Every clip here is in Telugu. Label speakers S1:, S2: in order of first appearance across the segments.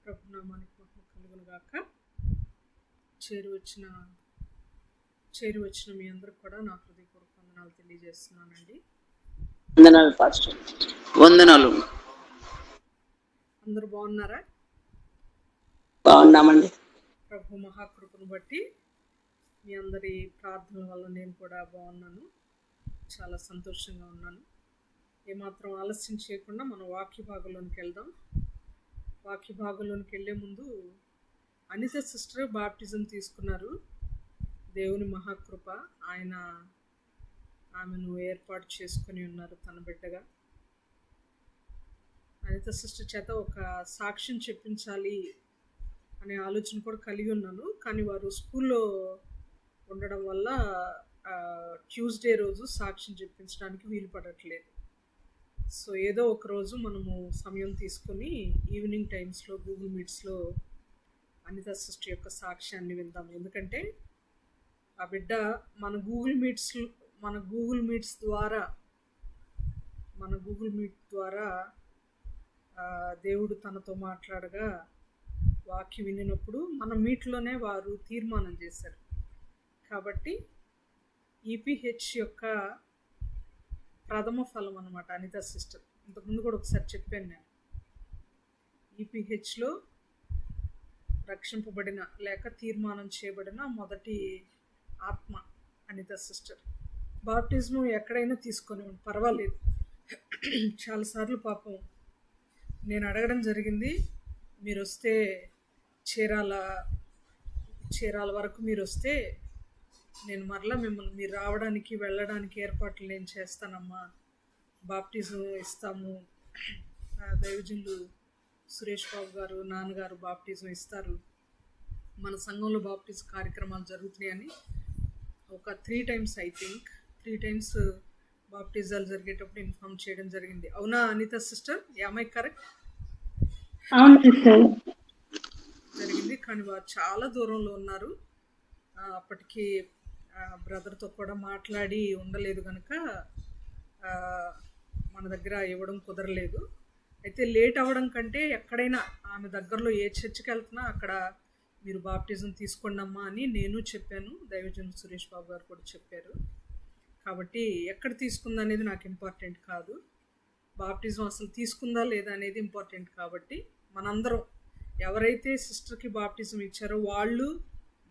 S1: ప్రభునామానికి మహిమ కలుగును గాక. చేరి వచ్చిన మీ అందరికి కూడా నా హృదయపూర్వక వందనాలు తెలియజేస్తున్నానండి.
S2: వందనాలు పాస్టర్. వందనాలు.
S1: అందరూ బాగున్నారా?
S2: బాగున్నామండి.
S1: ప్రభు మహాకృపను బట్టి మీ అందరి ప్రార్థనల వల్ల నేను కూడా బాగున్నాను, చాలా సంతోషంగా ఉన్నాను. ఏమాత్రం ఆలస్యం చేయకుండా మనం వాక్య భాగంలోనికి వెళ్దాం. వాక్య భాగంలోనికి వెళ్ళే ముందు అనిత సిస్టర్ బాప్టిజం తీసుకున్నారు. దేవుని మహాకృప, ఆయన ఆమెను ఏర్పాటు చేసుకుని ఉన్నారు తన బిడ్డగా. అనిత సిస్టర్ చేత ఒక సాక్ష్యం చెప్పించాలి అనే ఆలోచన కూడా కలిగి ఉన్నాను. కానీ వారు స్కూల్లో ఉండడం వల్ల ట్యూస్డే రోజు సాక్ష్యం చెప్పించడానికి వీలు పడట్లేదు. సో ఏదో ఒక రోజు మనము సమయం తీసుకొని ఈవినింగ్ టైమ్స్లో గూగుల్ మీట్స్లో అనిత సిస్టర్ యొక్క సాక్ష్యాన్ని విందాం. ఎందుకంటే ఆ బిడ్డ మన గూగుల్ మీట్ ద్వారా దేవుడు తనతో మాట్లాడగా వాక్యం వినినప్పుడు మన మీట్లోనే వారు తీర్మానం చేశారు. కాబట్టి ఈపీహెచ్ యొక్క ప్రథమ ఫలం అన్నమాట అనిత సిస్టర్. ఇంతకుముందు కూడా ఒకసారి చెప్పాను నేను. ఈపీహెచ్లో రక్షింపబడిన లేక తీర్మానం చేయబడిన మొదటి ఆత్మ అనిత సిస్టర్. బాప్టిజం ఎక్కడైనా తీసుకొని పర్వాలేదు. చాలాసార్లు పాపం నేను అడగడం జరిగింది, మీరు వస్తే చీరాల వరకు మీరు వస్తే నేను మరలా మిమ్మల్ని మీరు రావడానికి వెళ్ళడానికి ఏర్పాట్లు నేను చేస్తానమ్మా, బాప్టిజం ఇస్తాము, దైవజనులు సురేష్ బాబు గారు నాన్నగారు బాప్టిజం ఇస్తారు, మన సంఘంలో బాప్టిజం కార్యక్రమాలు జరుగుతున్నాయని ఒక 3 times బాప్టిజాలు జరిగేటప్పుడు ఇన్ఫార్మ్ చేయడం జరిగింది. అవునా Anitha sister? Am I correct?
S3: అవును సిస్టర్.
S1: జరిగింది. కానీ వారు చాలా దూరంలో ఉన్నారు. అప్పటికి బ్రదర్తో కూడా మాట్లాడి ఉండలేదు కనుక మన దగ్గర ఇవ్వడం కుదరలేదు. అయితే లేట్ అవ్వడం కంటే ఎక్కడైనా ఆమె దగ్గరలో ఏ చర్చికి వెళ్తున్నా అక్కడ మీరు బాప్టిజం తీసుకోండమ్మా అని నేను చెప్పాను, దైవజనులు సురేష్ బాబు గారు కూడా చెప్పారు. కాబట్టి ఎక్కడ తీసుకుందా అనేది నాకు ఇంపార్టెంట్ కాదు, బాప్టిజం అసలు తీసుకుందా లేదా అనేది ఇంపార్టెంట్. కాబట్టి మనందరం ఎవరైతే సిస్టర్కి బాప్టిజం ఇచ్చారో వాళ్ళు,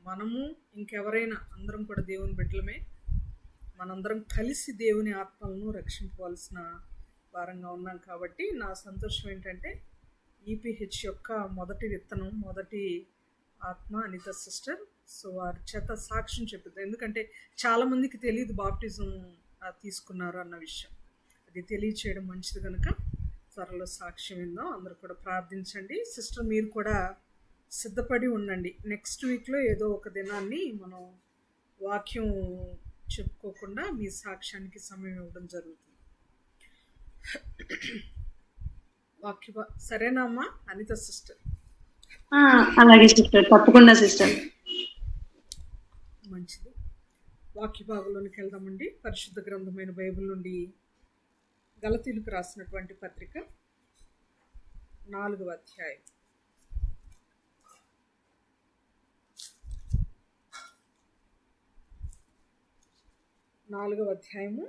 S1: మనము, ఇంకెవరైనా అందరం కూడా దేవుని బిడ్డలమే. మనందరం కలిసి దేవుని ఆత్మలను రక్షింపవలసిన వారంగా ఉన్నాం. కాబట్టి నా సంతోషం ఏంటంటే ఈపీహెచ్ యొక్క మొదటి విత్తనం, మొదటి ఆత్మ అనిత సిస్టర్. సో వారి చేత సాక్ష్యం చెప్పింది. ఎందుకంటే చాలామందికి తెలియదు బాప్టిజం తీసుకున్నారు అన్న విషయం. అది తెలియచేయడం మంచిది కనుక త్వరలో సాక్ష్యం విందాం. అందరూ కూడా ప్రార్థించండి. సిస్టర్ మీరు కూడా సిద్ధపడి ఉండండి. నెక్స్ట్ వీక్లో ఏదో ఒక దినాన్ని మనం వాక్యం చెప్పుకోకుండా మీ సాక్ష్యానికి సమయం ఇవ్వడం జరుగుతుంది. సరేనా అమ్మా అనిత సిస్టర్?
S3: అలాగే సిస్టర్, తప్పకుండా సిస్టర్.
S1: మంచిది. వాక్య భాగంలోనికి వెళ్దామండి. పరిశుద్ధ గ్రంథమైన బైబిల్ నుండి గలతీయులకు రాసినటువంటి పత్రిక 4వ అధ్యాయం. 4వ అధ్యాయము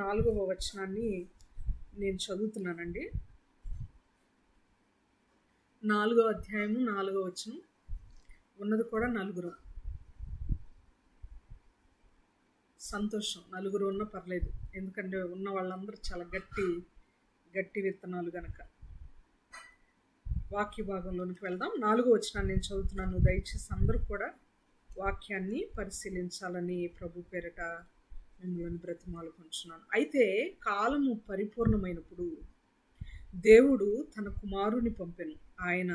S1: 4వ వచనాన్ని నేను చదువుతున్నానండి. 4వ అధ్యాయము 4వ వచనం. ఉన్నది కూడా నలుగురు. సంతోషం, నలుగురు ఉన్న పర్లేదు, ఎందుకంటే ఉన్న వాళ్ళందరూ చాలా గట్టి విత్తనాలు గనక. వాక్య భాగంలోనికి వెళ్దాం. 4వ వచనాన్ని నేను చదువుతున్నాను. దయచేసి అందరూ కూడా వాక్యాన్ని పరిశీలించాలని ప్రభు పేరిట మిమ్మల్ని బ్రతిమాలుకొంచున్నాను. అయితే కాలము పరిపూర్ణమైనప్పుడు దేవుడు తన కుమారుని పంపెను. ఆయన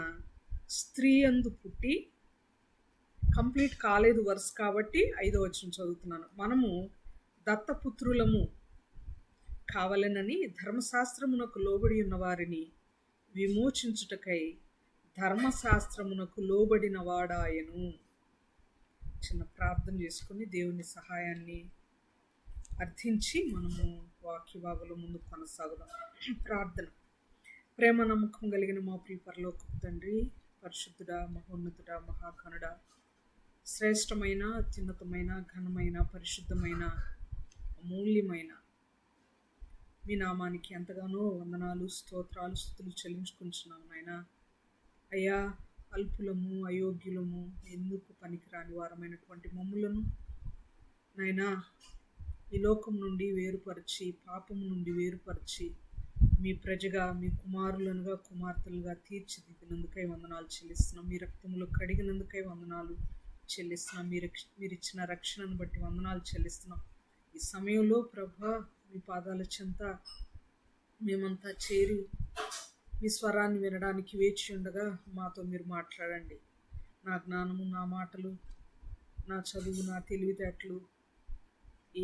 S1: స్త్రీ యందు పుట్టి, కంప్లీట్ కాలేదు వర్స్ కాబట్టి 5వ వచనం చదువుతున్నాను. మనము దత్తపుత్రులము కావాలనని ధర్మశాస్త్రమునకు లోబడి ఉన్న వారిని విమోచించుటకై ధర్మశాస్త్రమునకు లోబడిన వాడాయను. చిన్న ప్రార్థన చేసుకుని దేవుని సహాయాన్ని అర్థించి మనము వాక్య భాగంలో ముందుకు కొనసాగుదాం. ప్రార్థన. ప్రేమ నమ్మకం కలిగిన మా ప్రియ పరలోకపు తండ్రి, పరిశుద్ధుడా, మహోన్నతుడా, మహాఘనుడా, శ్రేష్టమైన, అత్యున్నతమైన, ఘనమైన, పరిశుద్ధమైన, అమూల్యమైన మీ నామానికి ఎంతగానో వందనాలు, స్తోత్రాలు, స్తుతులు చెల్లించుకుంటున్నాం నాయనా. అయ్యా, అల్పులము, అయోగ్యులము, ఎందుకు పనికిరాని వారమైనటువంటి మమ్ములను నాయనా ఈ లోకం నుండి వేరుపరిచి, పాపము నుండి వేరుపరిచి, మీ ప్రజగా, మీ కుమారులనుగా, కుమార్తెలుగా తీర్చిదిద్దినందుకై వందనాలు చెల్లిస్తున్నాం. మీ రక్తములో కడిగినందుకై వందనాలు చెల్లిస్తున్నాం. మీరు ఇచ్చిన రక్షణను బట్టి వందనాలు చెల్లిస్తున్నాం. ఈ సమయంలో ప్రభా, మీ పాదాల చెంత మేమంతా చేరి మీ స్వరాన్ని వినడానికి వేచి ఉండగా మాతో మీరు మాట్లాడండి. నా జ్ఞానము, నా మాటలు, నా చదువు, నా తెలివితేటలు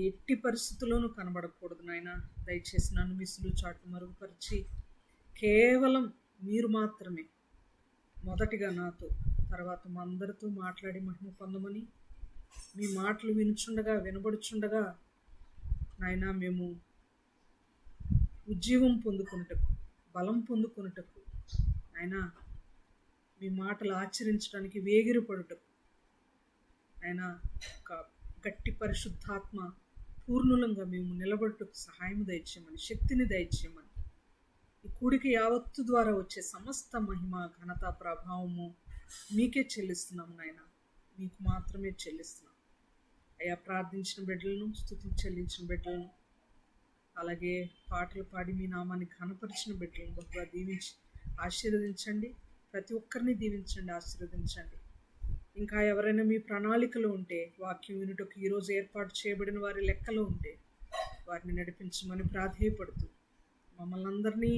S1: ఎట్టి పరిస్థితుల్లోనూ కనబడకూడదు నాయన. దయచేసి నన్ను మిసులు చాటు మరుగుపరిచి కేవలం మీరు మాత్రమే మొదటిగా నాతో, తర్వాత మా అందరితో మాట్లాడి మహిమ పొందమని, మీ మాటలు వినుచుండగా, వినబడుచుండగా నాయన మేము ఉజ్జీవం పొందుకొనుటకు, బలం పొందుకొనుటకు, నాయన మీ మాటలు ఆచరించడానికి వేగిరపడుటకు, నాయన ఒక గట్టి పరిశుద్ధాత్మ పూర్ణులంగా మేము నిలబడుటకు సహాయం దయచేయమని, శక్తిని దయచేయమని, ఈ కూడిక యావత్తు ద్వారా వచ్చే సమస్త మహిమ, ఘనత, ప్రభావము మీకే చెల్లిస్తున్నాము నాయన. మీకు మాత్రమే చెల్లిస్తున్నాం అయ్యా. ప్రార్థించిన బిడ్డలను, స్తుతులు చెల్లించిన బిడ్డలను, అలాగే పాటలు పాడి మీ నామాన్ని ఘనపరిచిన బిడ్డలను బహుగా దీవించి ఆశీర్వదించండి. ప్రతి ఒక్కరిని దీవించండి, ఆశీర్వదించండి. ఇంకా ఎవరైనా మీ ప్రణాళికలో ఉంటే, వాక్యం వినుటకు ఈరోజు ఏర్పాటు చేయబడిన వారి లెక్కలో ఉంటే వారిని నడిపించమని ప్రాధేయపడుతూ మమ్మల్ని అందరినీ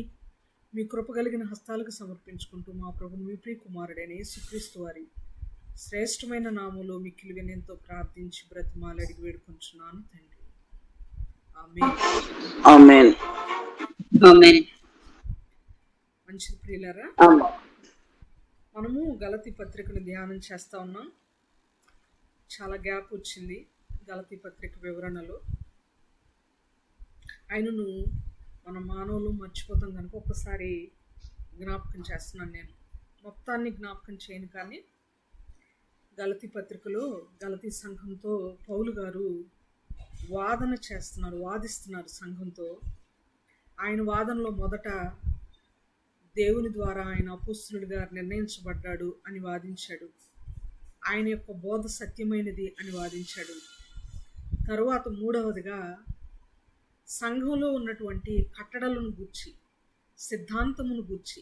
S1: మీ కృప కలిగిన హస్తాలకు సమర్పించుకుంటూ మా ప్రభుని, మీ ప్రియ కుమారుడైన యేసుక్రీస్తు వారి శ్రేష్టమైన నామములో మిక్కిలి వినయంతో ప్రార్థించి బ్రతిమాలి అడిగి వేడుకొంచున్నాను తండ్రి. ఆమేన్.
S2: ఆమేన్. ఆమేన్.
S1: మంచిది ప్రియులారా,
S2: ఆమేన్.
S1: మనము గలతీ పత్రికను ధ్యానం చేస్తూ ఉన్నాం. చాలా గ్యాప్ వచ్చింది గలతీ పత్రిక వివరణలో. ఆయనను మన మానవులు మర్చిపోతాం కనుక ఒక్కసారి జ్ఞాపకం చేస్తున్నాను. నేను మొత్తాన్ని జ్ఞాపకం చేయను, కానీ గలతీ పత్రికలో గలతీ సంఘంతో పౌలు గారు వాదిస్తున్నారు సంఘంతో. ఆయన వాదనలో మొదట దేవుని ద్వారా ఆయన అపోస్తలుడిగా నిర్ణయించబడ్డాడు అని వాదించాడు. ఆయన యొక్క బోధ సత్యమైనది అని వాదించాడు. తరువాత మూడవదిగా సంఘంలో ఉన్నటువంటి కట్టడలను గూర్చి, సిద్ధాంతమును గూర్చి,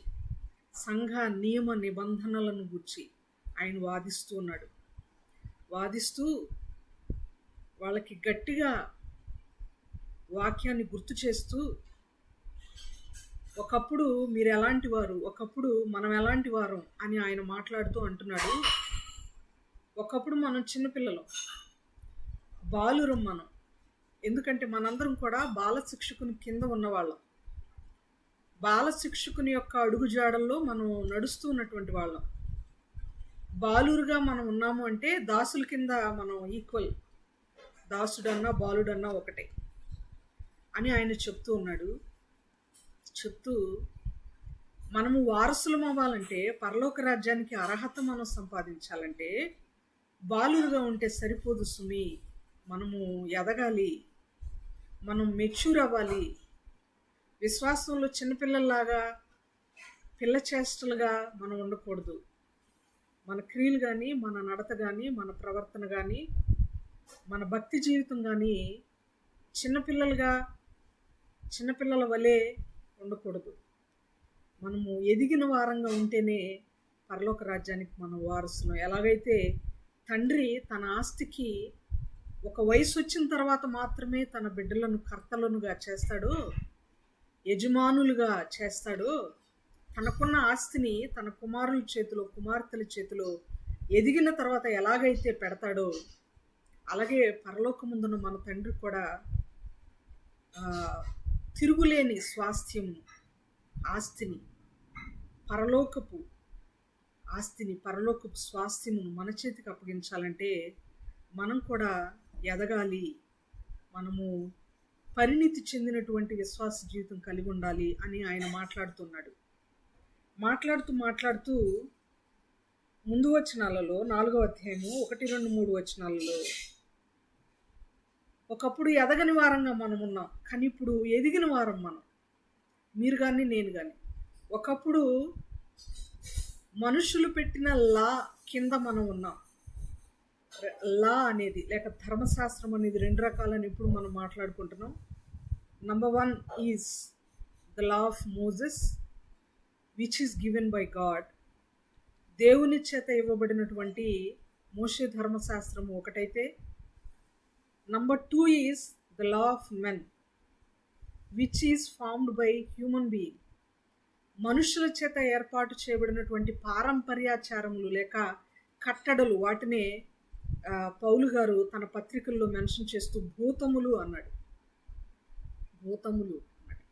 S1: సంఘ నియమ నిబంధనలను గూర్చి ఆయన వాదిస్తూ ఉన్నాడు. వాదిస్తూ వాళ్ళకి గట్టిగా వాక్యాన్ని గుర్తు చేస్తూ, ఒకప్పుడు మీరు ఎలాంటి వారు, ఒకప్పుడు మనం ఎలాంటి వారం అని ఆయన మాట్లాడుతూ అంటున్నాడు. ఒకప్పుడు మనం చిన్నపిల్లలం, బాలురం మనం. ఎందుకంటే మనందరం కూడా బాల శిక్షకుని కింద ఉన్నవాళ్ళం. బాల శిక్షకుని యొక్క అడుగుజాడల్లో మనం నడుస్తూ ఉన్నటువంటి వాళ్ళం. బాలురుగా మనం ఉన్నాము అంటే దాసుల కింద మనం ఈక్వల్. దాసుడన్నా బాలుడన్నా ఒకటే అని ఆయన చెప్తూ ఉన్నాడు. చెప్తూ మనము వారసులం అవ్వాలంటే, పరలోక రాజ్యానికి అర్హత మనం సంపాదించాలంటే బాలురుగా ఉంటే సరిపోదు సుమి. మనము ఎదగాలి, మనం మెచ్యూర్ అవ్వాలి. విశ్వాసంలో చిన్నపిల్లల్లాగా, పిల్ల చేష్టలుగా మనం ఉండకూడదు. మన క్రియలు కానీ, మన నడత కానీ, మన ప్రవర్తన కానీ, మన భక్తి జీవితం కానీ చిన్నపిల్లల వలె ఉండకూడదు. మనము ఎదిగిన వారంగా ఉంటేనే పరలోక రాజ్యానికి మనం వారసులం. ఎలాగైతే తండ్రి తన ఆస్తికి ఒక వయసు వచ్చిన తర్వాత మాత్రమే తన బిడ్డలను కర్తలనుగా చేస్తాడో, యజమానులుగా చేస్తాడో, తనకున్న ఆస్తిని తన కుమారుల చేతిలో, కుమార్తెల చేతిలో ఎదిగిన తర్వాత ఎలాగైతే పెడతాడో, అలాగే పరలోకముందున మన తండ్రి కూడా తిరుగులేని స్వాస్థ్యము, ఆస్తిని, పరలోకపు ఆస్తిని, పరలోకపు స్వాస్థ్యమును మన చేతికి అప్పగించాలంటే మనం కూడా ఎదగాలి. మనము పరిణితి చెందినటువంటి విశ్వాస జీవితం కలిగి ఉండాలి అని ఆయన మాట్లాడుతున్నాడు. మాట్లాడుతూ ముందు వచనాలలో 4వ అధ్యాయము 1, 2, 3 వచనాలలో ఒకప్పుడు ఎదగని వారంగా మనం ఉన్నాం, కానీ ఇప్పుడు ఎదిగిన వారం మనం. మీరు కానీ నేను కానీ ఒకప్పుడు మనుషులు పెట్టిన లా కింద మనం ఉన్నాం. లా అనేది లేక ధర్మశాస్త్రం అనేది 2 రకాలని ఇప్పుడు మనం మాట్లాడుకుంటున్నాం. Number 1 is the law of Moses which is given by God. దేవుని చేత ఇవ్వబడినటువంటి మోషే ధర్మశాస్త్రం ఒకటైతే, number 2 is the law of men which is formed by human being. మనుషుల చేత ఏర్పాటు చేయబడినటువంటి పారంపర్యాచారములు లేక కట్టడలు, వాటినే పౌలు గారు తన పత్రికల్లో మెన్షన్ చేస్తూ భూతములు అన్నాడు. భూతములు అన్నాడు.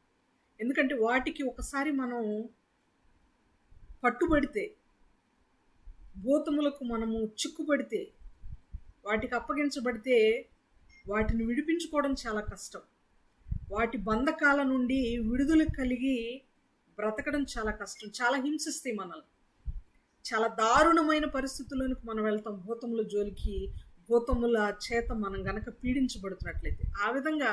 S1: ఎందుకంటే వాటికి ఒకసారి మనం పట్టుబడితే, భూతములకు మనము చిక్కుబడితే, వాటికి అప్పగించబడితే వాటిని విడిపించుకోవడం చాలా కష్టం. వాటి బంధకాల నుండి విడుదల కలిగి బ్రతకడం చాలా కష్టం. చాలా హింసిస్తాయి మనల్ని. చాలా దారుణమైన పరిస్థితుల్లోనికి మనం వెళ్తాం భూతముల జోలికి, భూతముల చేత మనం గనక పీడించబడుతున్నట్లయితే. ఆ విధంగా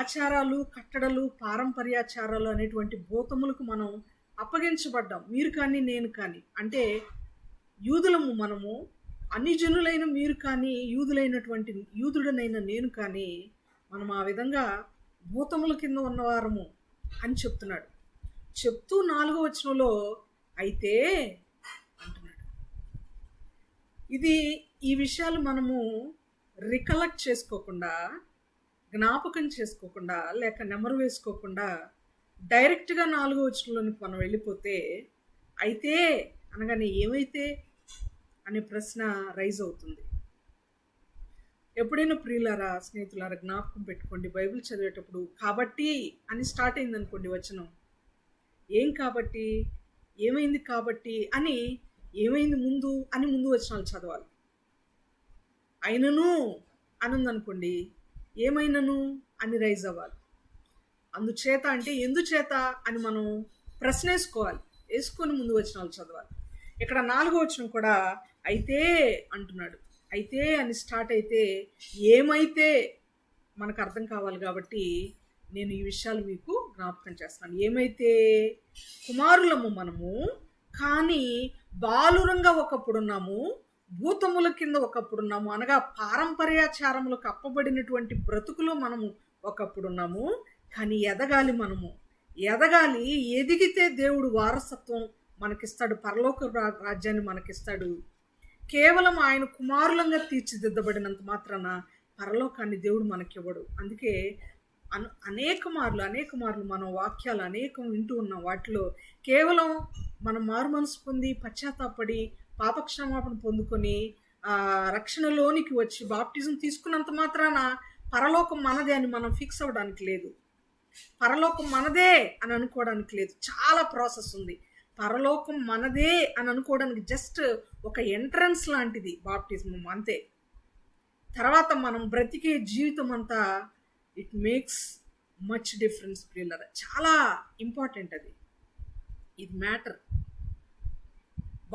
S1: ఆచారాలు, కట్టడలు, పారంపర్యాచారాలు అనేటువంటి భూతములకు మనం అప్పగించబడ్డాం. మీరు కానీ నేను కానీ, అంటే యూదులము మనము, అన్ని జనులైన మీరు కానీ, యూదుడనైన నేను కానీ మనం ఆ విధంగా భూతముల కింద ఉన్నవారము అని చెప్తున్నాడు. చెప్తూ 4వ వచనంలో అయితే అంటున్నాడు. ఈ విషయాలు మనము రికలెక్ట్ చేసుకోకుండా, జ్ఞాపకం చేసుకోకుండా, లేక నెమరు వేసుకోకుండా డైరెక్ట్గా 4వ వచనంలోనికి మనం వెళ్ళిపోతే, అయితే అనగానే ఏమైతే అనే ప్రశ్న రైజ్ అవుతుంది. ఎప్పుడైనా ప్రియులారా, స్నేహితులారా జ్ఞాపకం పెట్టుకోండి, బైబిల్ చదివేటప్పుడు కాబట్టి అని స్టార్ట్ అయింది అనుకోండి వచనం. ఏం కాబట్టి, ఏమైంది కాబట్టి అని, ఏమైంది ముందు అని ముందు వచనాలు చదవాలి. అయినను అని ఉందనుకోండి, ఏమైనను అని రైజ్ అవ్వాలి. అందుచేత అంటే ఎందుచేత అని మనం ప్రశ్న వేసుకొని ముందు వచనాలు చదవాలి. ఇక్కడ 4వ వచనం కూడా అయితే అంటున్నాడు. అయితే అని స్టార్ట్ అయితే ఏమైతే మనకు అర్థం కావాలి కాబట్టి నేను ఈ విషయాలు మీకు జ్ఞాపకం చేస్తాను. ఏమైతే కుమారులము మనము, కానీ బాలురంగా ఒకప్పుడున్నాము, భూతముల కింద ఒకప్పుడున్నాము, అనగా పారంపర్యాచారములకు అప్పబడినటువంటి బ్రతుకులో మనము ఒకప్పుడున్నాము. కానీ ఎదగాలి, మనము ఎదగాలి. ఎదిగితే దేవుడు వారసత్వం మనకిస్తాడు, పరలోక రాజ్యాన్ని మనకిస్తాడు. కేవలం ఆయన కుమారులంగా తీర్చిదిద్దబడినంత మాత్రాన పరలోకాన్ని దేవుడు మనకివ్వడు. అందుకే అనేక మార్లు మనం వాక్యాలు అనేకం వింటూ ఉన్నాం. వాటిలో కేవలం మనం మారు మనసు పొంది పశ్చాత్తాపడి పాపక్షమాపణ పొందుకొని రక్షణలోనికి వచ్చి బాప్టిజం తీసుకున్నంత మాత్రాన పరలోకం మనదే అని మనం ఫిక్స్ అవ్వడానికి లేదు. పరలోకం మనదే అని అనుకోవడానికి లేదు. చాలా ప్రాసెస్ ఉంది. పరలోకం మనదే అని అనుకోవడానికి జస్ట్ ఒక ఎంట్రన్స్ లాంటిది బాప్టిజం, అంతే. తర్వాత మనం బ్రతికే జీవితం అంతా ఇట్ మేక్స్ మచ్ డిఫరెన్స్ ప్రియులారా. చాలా ఇంపార్టెంట్ అది, ఇది మ్యాటర్.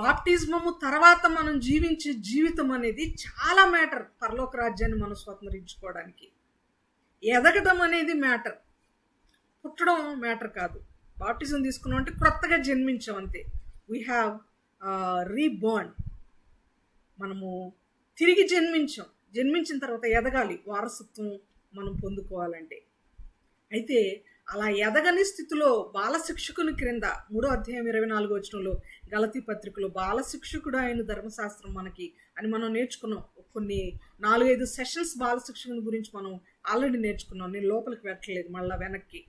S1: బాప్టిజము తర్వాత మనం జీవించే జీవితం అనేది చాలా మ్యాటర్ పరలోక రాజ్యాన్ని మనం స్వతంత్రించుకోవడానికి. ఎదగడం అనేది మ్యాటర్, పుట్టడం మ్యాటర్ కాదు. బాప్టిజం తీసుకున్నాం అంటే క్రొత్తగా జన్మించాం అంతే. వీ హ్యావ్ రీబోర్న్, మనము తిరిగి జన్మించిన తర్వాత ఎదగాలి, వారసత్వం మనం పొందుకోవాలంటే. అయితే అలా ఎదగని స్థితిలో బాలశిక్షకుని క్రింద 3వ అధ్యాయం 24వ వచనంలో గలతీ పత్రికలో బాలశిక్షకుడు ఆయన ధర్మశాస్త్రం మనకి అని మనం నేర్చుకున్నాం. కొన్ని 4-5 సెషన్స్ బాలశిక్షకుని గురించి మనం ఆల్రెడీ నేర్చుకున్నాం. నేను లోపలికి వెళ్ళట్లేదు, మళ్ళీ వెనక్కి.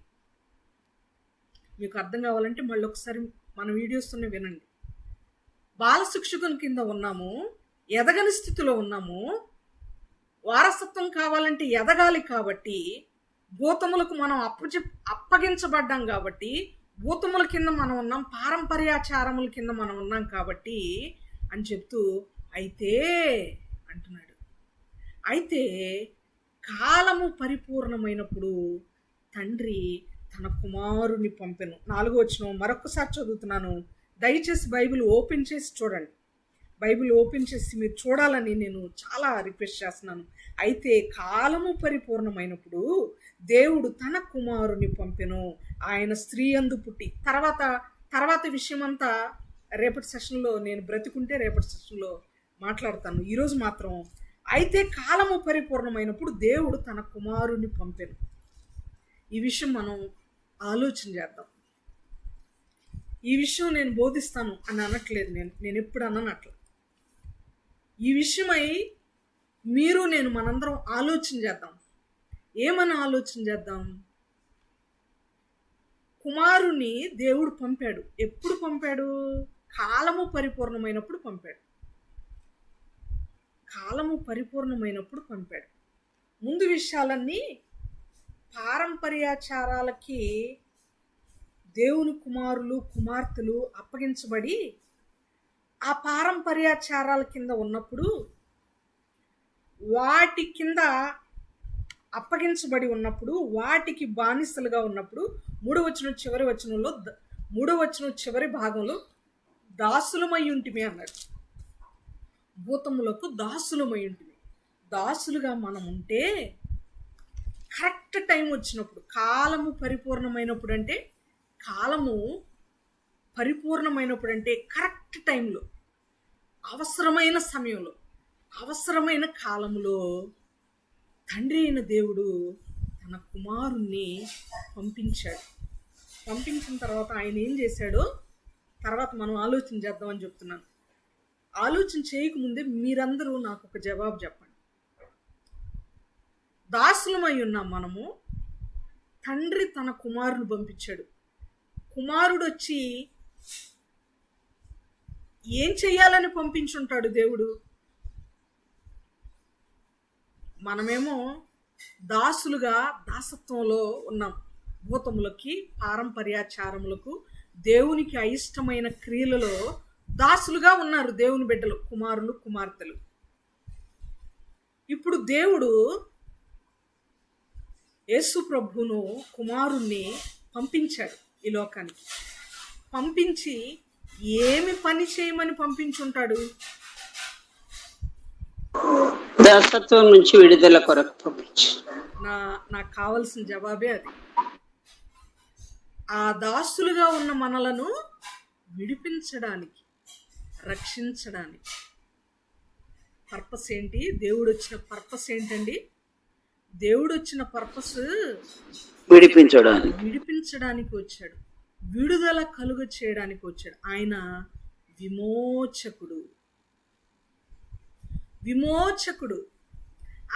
S1: మీకు అర్థం కావాలంటే మళ్ళీ ఒకసారి మన వీడియోస్తోనే వినండి. బాలశిక్షకుని కింద ఉన్నాము, ఎదగని స్థితిలో ఉన్నాము. వారసత్వం కావాలంటే ఎదగాలి కాబట్టి, భూతములకు మనం అప్పగించబడ్డాం కాబట్టి, భూతముల కింద మనం ఉన్నాం, పారంపర్యాచారముల కింద మనం ఉన్నాం కాబట్టి అని చెప్తూ అయితే అంటున్నాడు. అయితే కాలము పరిపూర్ణమైనప్పుడు తండ్రి తన కుమారుని పంపెను. 4వ వచనం మరొకసారి చదువుతున్నాను, దయచేసి బైబిల్ ఓపెన్ చేసి చూడండి. బైబిల్ ఓపెన్ చేసి మీరు చూడాలని నేను చాలా రిక్వెస్ట్ చేస్తున్నాను. అయితే కాలము పరిపూర్ణమైనప్పుడు దేవుడు తన కుమారుని పంపెను, ఆయన స్త్రీ యందు పుట్టి. తర్వాత విషయం అంతా రేపటి సెషన్లో, నేను బ్రతికుంటే రేపటి సెషన్లో మాట్లాడతాను. ఈరోజు మాత్రం అయితే కాలము పరిపూర్ణమైనప్పుడు దేవుడు తన కుమారుని పంపెను. ఈ విషయం మనం ఆలోచన చేద్దాం. ఈ విషయం నేను బోధిస్తాను అని అనట్లేదు, నేను ఎప్పుడు అన్నట్లు. ఈ విషయమై మీరు నేను మనందరం ఆలోచన చేద్దాం. ఏమని ఆలోచన చేద్దాం? కుమారుని దేవుడు పంపాడు. ఎప్పుడు పంపాడు? కాలము పరిపూర్ణమైనప్పుడు పంపాడు. కాలము పరిపూర్ణమైనప్పుడు పంపాడు. ముందు విషయాలన్నీ పారంపర్యాచారాలకి దేవుని కుమారులు కుమార్తెలు అప్పగించబడి ఆ పారంపర్యాచారాల కింద ఉన్నప్పుడు, వాటి కింద అప్పగించబడి ఉన్నప్పుడు, వాటికి బానిసలుగా ఉన్నప్పుడు, మూడవ వచనం చివరి భాగంలో దాసులమై ఉంటిమి అన్నాడు. భూతములకు దాసులమై ఉంటిమి. దాసులుగా మనం ఉంటే కరెక్ట్ టైం వచ్చినప్పుడు, కాలము పరిపూర్ణమైనప్పుడు అంటే, కాలము పరిపూర్ణమైనప్పుడు అంటే కరెక్ట్ టైంలో, అవసరమైన సమయంలో, అవసరమైన కాలంలో తండ్రి అయిన దేవుడు తన కుమారుణ్ణి పంపించాడు. పంపించిన తర్వాత ఆయన ఏం చేశాడో తర్వాత మనం ఆలోచన చేద్దామని చెప్తున్నాను. ఆలోచన చేయకముందే మీరందరూ నాకు ఒక జవాబు చెప్పండి. దాసులమై ఉన్నాం మనము, తండ్రి తన కుమారుని పంపించాడు. కుమారుడు వచ్చి ఏం చెయ్యాలని పంపించుంటాడు దేవుడు? మనమేమో దాసులుగా దాసత్వంలో ఉన్నాం. భూతములకి, పారంపర్యాచారములకు, దేవునికి అయిష్టమైన క్రియలలో దాసులుగా ఉన్నారు దేవుని బిడ్డలు, కుమారులు కుమార్తెలు. ఇప్పుడు దేవుడు యేసు ప్రభువును, కుమారుణ్ణి పంపించాడు ఈ లోకానికి. పంపించి ఏమి పని చేయమని పంపించుంటాడు?
S2: దాసత్వం నుంచి విడుదల కొరకు పంపించు.
S1: నాకు కావలసిన జవాబే అది. ఆ దాసులుగా ఉన్న మనలను విడిపించడానికి, రక్షించడానికి. పర్పస్ ఏంటి? దేవుడు వచ్చిన పర్పస్ ఏంటండి? దేవుడు వచ్చిన పర్పస్ విడిపించడానికి వచ్చాడు, విడుదల కలుగ చేయడానికి వచ్చాడు. ఆయన విమోచకుడు.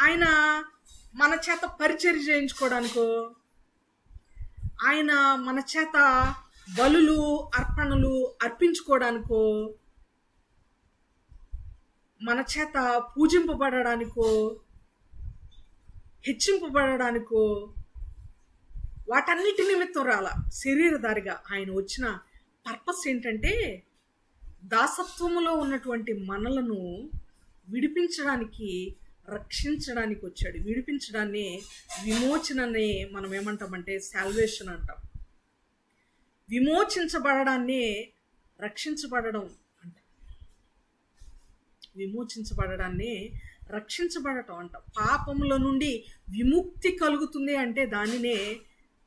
S1: ఆయన మన చేత పరిచర్య చేయించుకోవడానికో, ఆయన మన చేత బలులు అర్పణలు అర్పించుకోవడానికో, మన చేత పూజింపబడడానికో, హెచ్చింపబడడానికో, వాటన్నిటి నిమిత్తం రాల. శరీరధారిగా ఆయన వచ్చిన పర్పస్ ఏంటంటే, దాసత్వములో ఉన్నటువంటి మనలను విడిపించడానికి, రక్షించడానికి వచ్చాడు. విడిపించడాన్ని, విమోచనని మనం ఏమంటామంటే సాల్వేషన్ అంటాం. విమోచించబడడాన్ని రక్షించబడడం అంటాం. విమోచించబడడాన్ని రక్షించబడటం అంటాం. పాపముల నుండి విముక్తి కలుగుతుంది అంటే దానినే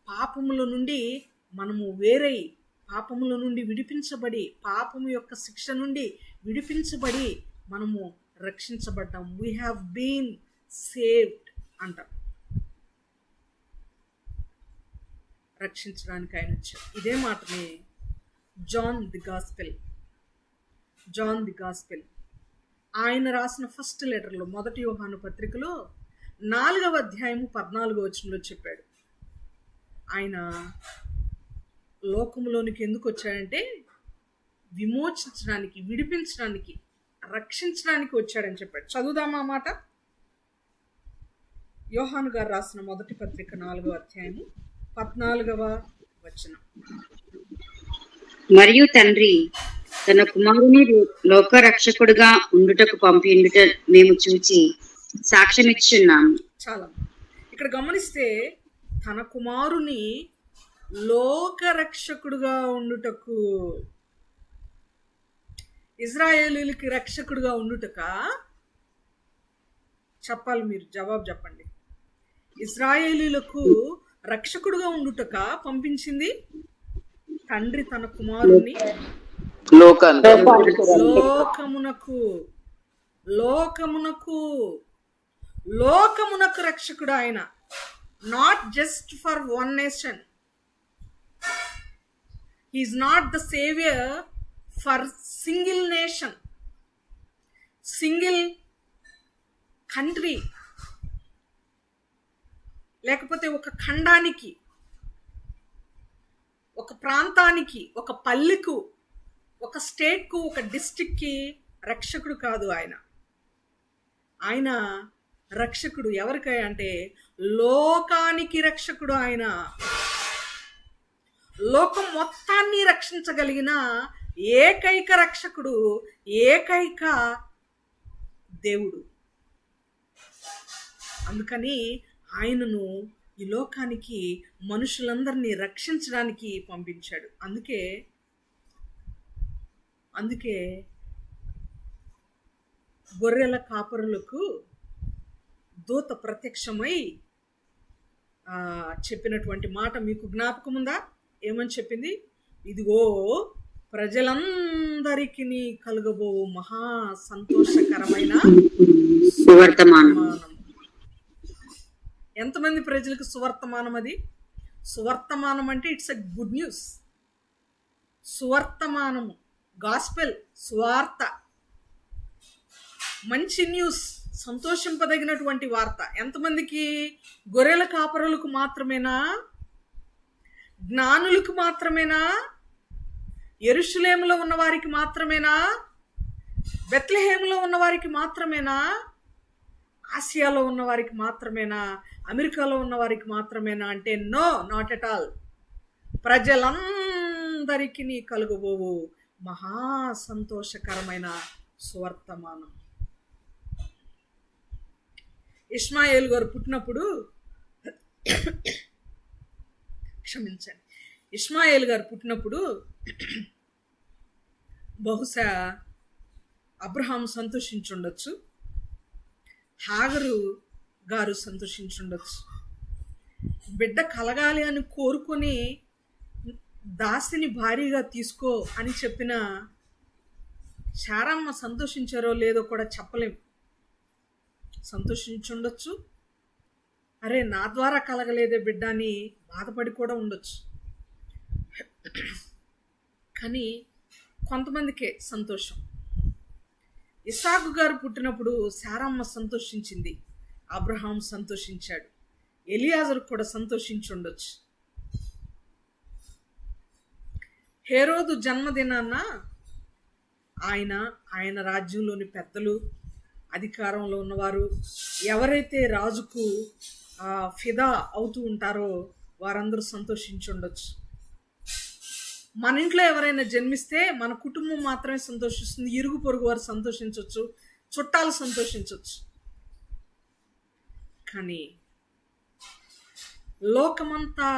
S1: పాపముల నుండి మనము వేరై, పాపముల నుండి విడిపించబడి, పాపము యొక్క శిక్ష నుండి విడిపించబడి మనము రక్షించబడ్డాం. వీ హ్యావ్ బీన్ సేవ్డ్ అంటాం. రక్షించడానికి ఆయన వచ్చాడు. ఇదే మాటని జాన్ ది గాస్పెల్ ఆయన రాసిన ఫస్ట్ లెటర్లో, మొదటి యోహాను పత్రికలో 4వ అధ్యాయము 14వ వచనంలో చెప్పాడు. ఆయన లోకములోనికి ఎందుకు వచ్చాడంటే విమోచించడానికి, విడిపించడానికి, రక్షించడానికి వచ్చాడని చెప్పాడు. చదువుదామా మాట? యోహాను గారు రాసిన మొదటి పత్రిక 4వ అధ్యాయము 14వ వచనం.
S2: మరియు తండ్రి తన కుమారుని లోక రక్షకుడుగా ఉండుటకు పంపిండుట మేము చూచి సాక్ష్యమిచ్చున్నాము.
S1: చాలా ఇక్కడ గమనిస్తే, తన కుమారుని లోక రక్షకుడుగా ఉండుటకు. ఇజ్రాయేలీలకి రక్షకుడుగా ఉండుటక, చెప్పాలి, మీరు జవాబు చెప్పండి. ఇజ్రాయేలీలకు రక్షకుడుగా ఉండుటక పంపించింది తండ్రి తన కుమారుణ్ణి
S2: లోకానికి
S1: లోకమునకు లోకమునకు లోకమునకు రక్షకుడు ఆయన. Not just for one nation. He's not the saviour for single nation, single country, లేకపోతే ఒక ఖండానికి, ఒక ప్రాంతానికి, ఒక పల్లెకు, ఒక స్టేట్కు, ఒక డిస్ట్రిక్ట్కి రక్షకుడు కాదు ఆయన. ఆయన రక్షకుడు ఎవరికై అంటే లోకానికి రక్షకుడు ఆయన. లోకం మొత్తాన్ని రక్షించగలిగిన ఏకైక రక్షకుడు, ఏకైక దేవుడు. అందుకని ఆయనను ఈ లోకానికి మనుషులందరినీ రక్షించడానికి పంపించాడు. అందుకే గొర్రెల కాపరులకు దూత ప్రత్యక్షమై చెప్పినటువంటి మాట మీకు జ్ఞాపకం ఉందా? ఏమని చెప్పింది? ఇదిగో ప్రజలందరికీ కలుగబో మహా సంతోషకరమైన
S2: సువర్తమానం.
S1: ఎంతమంది ప్రజలకు సువర్తమానం? అది సువర్తమానం అంటే ఇట్స్ ఎ గుడ్ న్యూస్. సువర్తమానము, గాస్పెల్, సువార్త, మంచి న్యూస్, సంతోషింపదగినటువంటి వార్త. ఎంతమందికి? గొర్రెల కాపరులకు మాత్రమేనా? జ్ఞానులకు మాత్రమేనా? యెరూషలేములో ఉన్న వారికి మాత్రమేనా? బెత్లెహేములో ఉన్న వారికి మాత్రమేనా? ఆసియాలో ఉన్న వారికి మాత్రమేనా? అమెరికాలో ఉన్న వారికి మాత్రమేనా అంటే నో, నాట్ ఎట్ ఆల్. ప్రజలందరికీ కలుగబోవు మహా సంతోషకరమైన సువర్తమానం. ఇష్మాయేలు గారు పుట్టినప్పుడు, క్షమించండి, ఇష్మాయేలు గారు పుట్టినప్పుడు బహుశా అబ్రహాం సంతోషించుండొచ్చు, హాగరు గారు సంతోషించుండొచ్చు. బిడ్డ కలగాలి అని కోరుకొని దాసిని భారీగా తీసుకో అని చెప్పిన శారమ్మ సంతోషించారో లేదో కూడా చెప్పలేం. సంతోషించుండొచ్చు, అరే నా ద్వారా కలగలేదే బిడ్డ అని బాధపడి కూడా ఉండొచ్చు. కానీ కొంతమందికే సంతోషం. ఇస్సాకు గారు పుట్టినప్పుడు శారమ్మ సంతోషించింది, అబ్రహాం సంతోషించాడు, ఎలియాజరు కూడా సంతోషించుండొచ్చు. హేరోదు జన్మదినాన్న ఆయన రాజ్యంలోని పెద్దలు, అధికారంలో ఉన్నవారు, ఎవరైతే రాజుకు ఫిదా అవుతూ ఉంటారో వారందరూ సంతోషించుండొచ్చు. మన ఇంట్లో ఎవరైనా జన్మిస్తే మన కుటుంబం మాత్రమే సంతోషిస్తుంది, ఇరుగు పొరుగు వారు సంతోషించవచ్చు, చుట్టాలు సంతోషించవచ్చు. కానీ లోకమంతా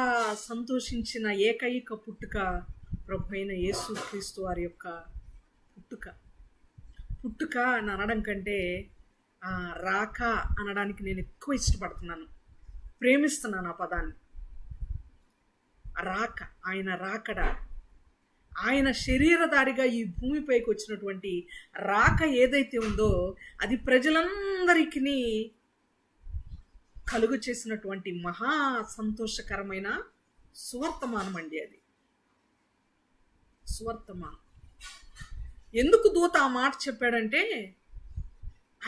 S1: సంతోషించిన ఏకైక పుట్టుక ప్రభు అయిన యేసు క్రీస్తు వారి యొక్క పుట్టుక అని అనడం కంటే రాక అనడానికి నేను ఎక్కువ ఇష్టపడుతున్నాను, ప్రేమిస్తున్నాను ఆ పదాన్ని. రాక, ఆయన రాకడ, ఆయన శరీరధారిగా ఈ భూమిపైకి వచ్చినటువంటి రాక ఏదైతే ఉందో అది ప్రజలందరికీ కలుగు చేసినటువంటి మహా సంతోషకరమైన సువర్తమానం అండి. అది సువర్తమానం. ఎందుకు దూత ఆ మాట చెప్పాడంటే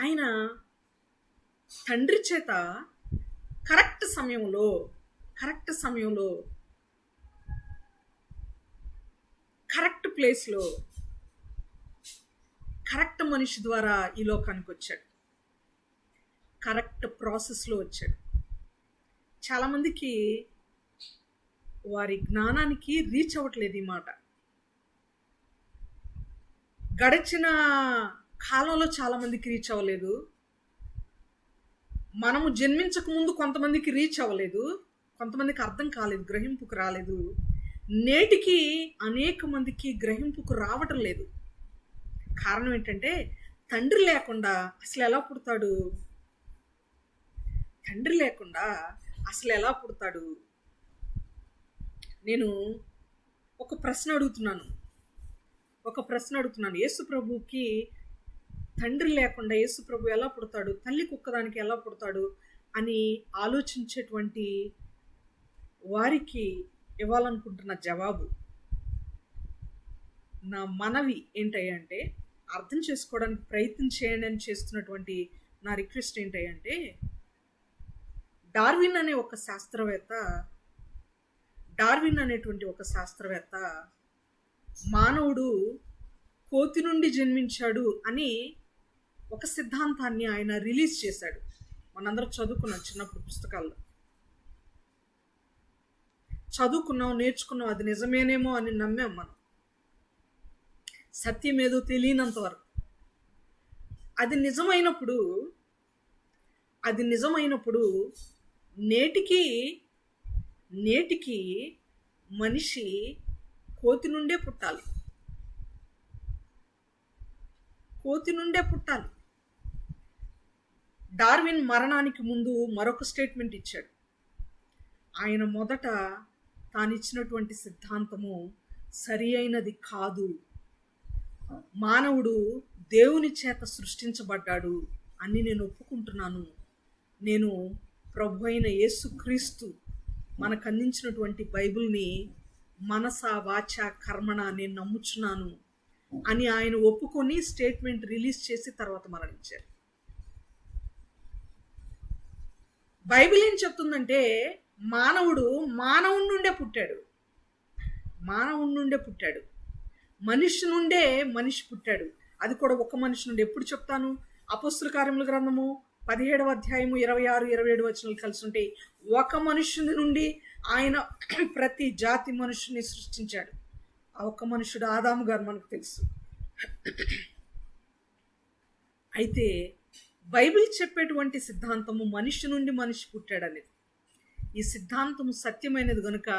S1: ఆయన తండ్రి చేత కరెక్ట్ సమయంలో కరెక్ట్ ప్లేస్లో కరెక్ట్ మనిషి ద్వారా ఈ లోకానికి వచ్చాడు, కరెక్ట్ ప్రాసెస్లో వచ్చాడు. చాలామందికి వారి జ్ఞానానికి రీచ్ అవ్వట్లేదు ఈ మాట. గడిచిన కాలంలో చాలామందికి రీచ్ అవ్వలేదు, మనము జన్మించక ముందు కొంతమందికి రీచ్ అవ్వలేదు, కొంతమందికి అర్థం కాలేదు, గ్రహింపుకు రాలేదు. నేటికి అనేక మందికి గ్రహింపుకు రావటం లేదు. కారణం ఏంటంటే తండ్రి లేకుండా అసలు ఎలా పుడతాడు? తండ్రి లేకుండా అసలు ఎలా పుడతాడు? నేను ఒక ప్రశ్న అడుగుతున్నాను. యేసు ప్రభుకి తండ్రి లేకుండా యేసు ప్రభు ఎలా పుడతాడు, తల్లి కుక్కదానికి ఎలా పుడతాడు అని ఆలోచించేటువంటి వారికి ఇవ్వాలనుకుంటున్న జవాబు, నా మనవి ఏంటంటే అర్థం చేసుకోవడానికి ప్రయత్నం చేయండి అని చేస్తున్నటువంటి నా రిక్వెస్ట్ ఏంటంటే, డార్విన్ అనేటువంటి ఒక శాస్త్రవేత్త మానవుడు కోతి నుండి జన్మించాడు అని ఒక సిద్ధాంతాన్ని ఆయన రిలీజ్ చేశాడు. మనందరం చదువుకున్నాం చిన్నప్పుడు పుస్తకాల్లో, నేర్చుకున్నాం, అది నిజమేనేమో అని నమ్మాం మనం, సత్యం ఏదో తెలియనంత వరకు. అది నిజమైనప్పుడు నేటికి మనిషి కోతి నుండే పుట్టాలి. డార్విన్ మరణానికి ముందు మరొక స్టేట్మెంట్ ఇచ్చాడు. ఆయన మొదట తానిచ్చినటువంటి సిద్ధాంతము సరి అయినది కాదు, మానవుడు దేవుని చేత సృష్టించబడ్డాడు అని నేను ఒప్పుకుంటున్నాను. నేను ప్రభు అయిన యేసుక్రీస్తు మనకు అందించినటువంటి బైబిల్ని మనస వాచ కర్మణ నేను నమ్ముచున్నాను అని ఆయన ఒప్పుకొని స్టేట్మెంట్ రిలీజ్ చేసి తర్వాత మరణించారు. బైబిల్ ఏం చెప్తుందంటే మానవుడు మానవుడి నుండే పుట్టాడు, మనిషి నుండే మనిషి పుట్టాడు. అది కూడా ఒక మనిషి నుండి. ఎప్పుడు చెప్తాను? అపోస్తుల కార్యముల గ్రంథము 17వ అధ్యాయము 26, 27 వచనాలు కలిసి ఉంటాయి. ఒక మనుషుని నుండి ఆయన ప్రతి జాతి మనుషుని సృష్టించాడు. ఆ ఒక్క మనుషుడు ఆదాము గారు మనకు తెలుసు. అయితే బైబిల్ చెప్పేటువంటి సిద్ధాంతము మనిషి నుండి మనిషి పుట్టాడు అనేది. ఈ సిద్ధాంతము సత్యమైనది కనుక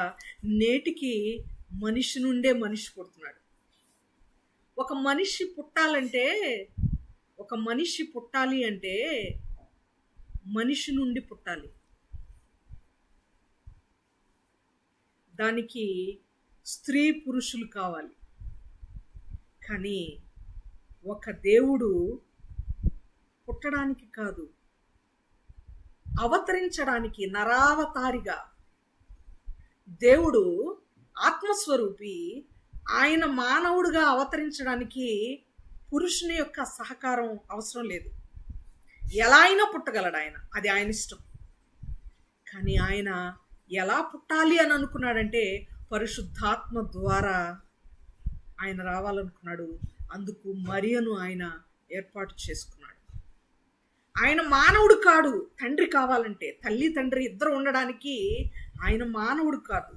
S1: నేటికి మనిషి నుండే మనిషి పుడుతున్నాడు. ఒక మనిషి పుట్టాలి అంటే మనిషి నుండి పుట్టాలి. దానికి స్త్రీ పురుషులు కావాలి. కానీ ఒక దేవుడు పుట్టడానికి కాదు, అవతరించడానికి, నరావతారిగా దేవుడు ఆత్మస్వరూపి ఆయన మానవుడిగా అవతరించడానికి పురుషుని యొక్క సహకారం అవసరం లేదు. ఎలా అయినా పుట్టగలడు ఆయన, అది ఆయన ఇష్టం. కానీ ఆయన ఎలా పుట్టాలి అని అనుకున్నాడంటే పరిశుద్ధాత్మ ద్వారా ఆయన రావాలనుకున్నాడు. అందుకు మరియను ఆయన ఏర్పాటు చేసుకున్నాడు. ఆయన మానవుడు కాడు. తండ్రి కావాలంటే, తల్లి తండ్రి ఇద్దరు ఉండడానికి ఆయన మానవుడు కాదు,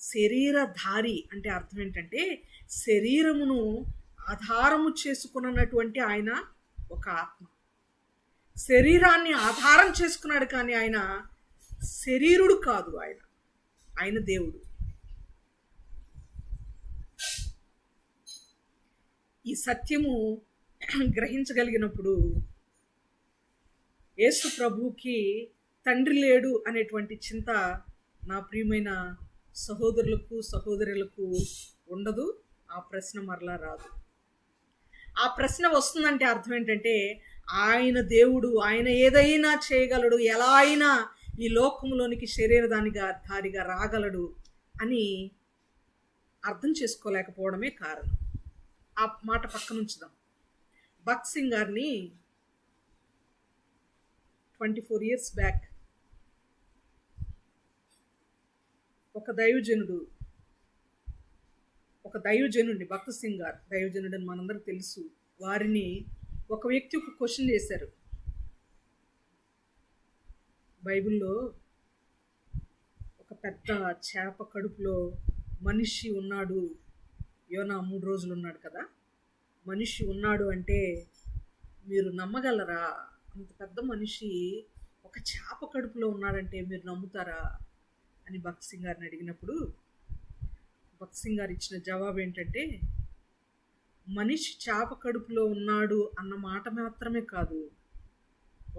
S1: శరీరధారి అంటే అర్థం ఏంటంటే శరీరమును ఆధారము చేసుకున్నటువంటి ఆయన ఒక ఆత్మ. శరీరాన్ని ఆధారం చేసుకున్నాడు కానీ ఆయన శరీరుడు కాదు. ఆయన దేవుడు. ఈ సత్యము గ్రహించగలిగినప్పుడు యేసు ప్రభువుకి తండ్రి లేడు అనేటువంటి చింత నా ప్రియమైన సహోదరులకు సహోదరులకు ఉండదు. ఆ ప్రశ్న మరలా రాదు. ఆ ప్రశ్న వస్తుందంటే అర్థం ఏంటంటే ఆయన దేవుడు, ఆయన ఏదైనా చేయగలడు, ఎలా అయినా ఈ లోకంలోనికి శరీరధారిగా రాగలడు అని అర్థం చేసుకోలేకపోవడమే కారణం. ఆ మాట పక్కన ఉంచుదాం. భగత్ సింగ్ గారిని 24 years బ్యాక్ ఒక దైవజనుడిని, భగత్ సింగ్ గారు దైవజనుడు అని మనందరికి తెలుసు. వారిని ఒక వ్యక్తి ఒక క్వశ్చన్ చేశారు. బైబిల్లో ఒక పెద్ద చేప కడుపులో మనిషి ఉన్నాడు, యోనా 3 రోజులు ఉన్నాడు కదా, మనిషి ఉన్నాడు అంటే మీరు నమ్మగలరా? అంత పెద్ద మనిషి ఒక చేప కడుపులో ఉన్నాడంటే మీరు నమ్ముతారా అని భగత్ సింగ్ గారిని అడిగినప్పుడు కొత్త సింగ్ గారు ఇచ్చిన జవాబు ఏంటంటే, మనిషి చేప కడుపులో ఉన్నాడు అన్న మాట మాత్రమే కాదు,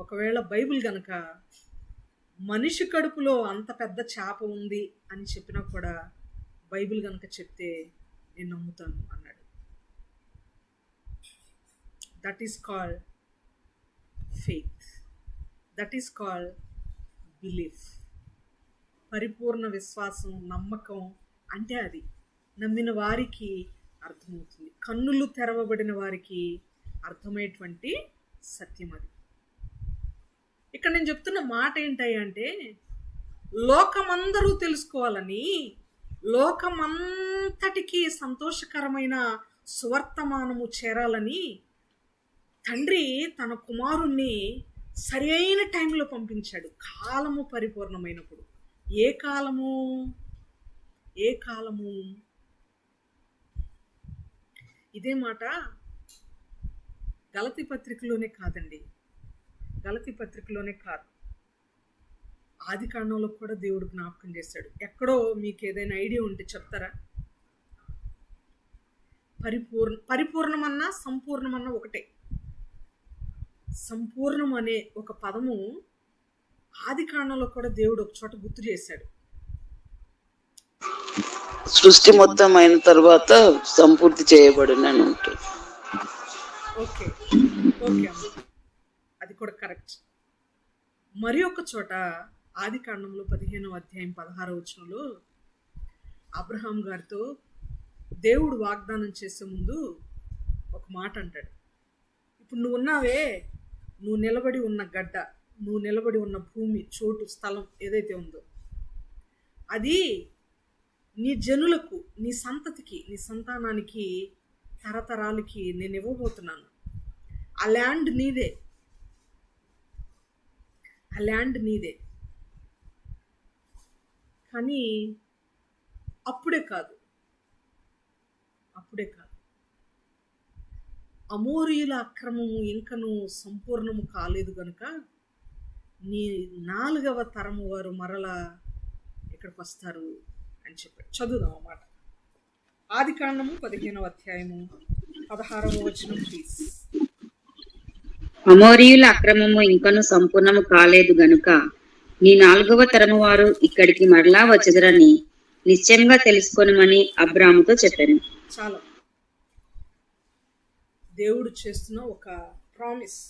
S1: ఒకవేళ బైబిల్ గనక మనిషి కడుపులో అంత పెద్ద చేప ఉంది అని చెప్పినా కూడా బైబిల్ గనక చెప్తే నేను నమ్ముతాను అన్నాడు. That is called faith, that is called belief. పరిపూర్ణ విశ్వాసం, నమ్మకం అంటే అది. నమ్మిన వారికి అర్థమవుతుంది, కన్నులు తెరవబడిన వారికి అర్థమయ్యేటువంటి సత్యం అది. ఇక్కడ నేను చెప్తున్న మాట ఏంటంటే, లోకమందరూ తెలుసుకోవాలని, లోకమంతటికి సంతోషకరమైన సువర్తమానము చేరాలని తండ్రి తన కుమారుణ్ణి సరి అయిన టైంలో పంపించాడు, కాలము పరిపూర్ణమైనప్పుడు. ఏ కాలము? ఏ కాలము? ఇదే మాట గలతీ పత్రికలోనే కాదండి, గలతీ పత్రికలోనే కాదు, ఆది కాండంలో కూడా దేవుడు జ్ఞాపకం చేశాడు. ఎక్కడో మీకు ఏదైనా ఐడియా ఉంటే చెప్తారా? పరిపూర్ణమన్నా సంపూర్ణమన్నా ఒకటే. సంపూర్ణం అనే ఒక పదము ఆది కాండంలో కూడా దేవుడు ఒక చోట గుర్తు చేశాడు.
S2: సృష్టి మొత్తం అయిన తర్వాత సంపూర్తి చేయబడినని ఉంటుంది.
S1: ఓకే ఓకే అమ్మ, అది కూడా కరెక్ట్. మరి ఒక చోట ఆది కాండంలో 15వ అధ్యాయం 16వ వచనంలో అబ్రహాం గారితో దేవుడు వాగ్దానం చేసే ముందు ఒక మాట అంటాడు. ఇప్పుడు నువ్వు ఉన్నావే, నువ్వు నిలబడి ఉన్న గడ్డ, నువ్వు నిలబడి ఉన్న భూమి, చోటు, స్థలం ఏదైతే ఉందో అది నీ జనులకు, నీ సంతతికి, నీ సంతానానికి, తరతరాలకి నేను ఇవ్వబోతున్నాను. ఆ ల్యాండ్ నీదే, ఆ ల్యాండ్ నీదే. కానీ అప్పుడే కాదు, అప్పుడే కాదు, అమోరీయుల అక్రమము ఇంకను సంపూర్ణము కాలేదు గనుక నీ 4వ తరము వారు మరలా ఇక్కడికి వస్తారు అని చెప్పాడు. చదువుదాం అన్నమాట. ఆది కాండము 15వ అధ్యాయము 16వ వచనం ప్లీజ్.
S4: అమోరీయుల అక్రమము ఇంకను సంపూర్ణము కాలేదు గనుక నీ 4వ తరము వారు ఇక్కడికి మరలా వచ్చెదరని నిశ్చయంగా తెలుసుకొనమని అబ్రాముతో చెప్పాను.
S1: చాలా దేవుడు చేస్తున్న ఒక ప్రామిస్.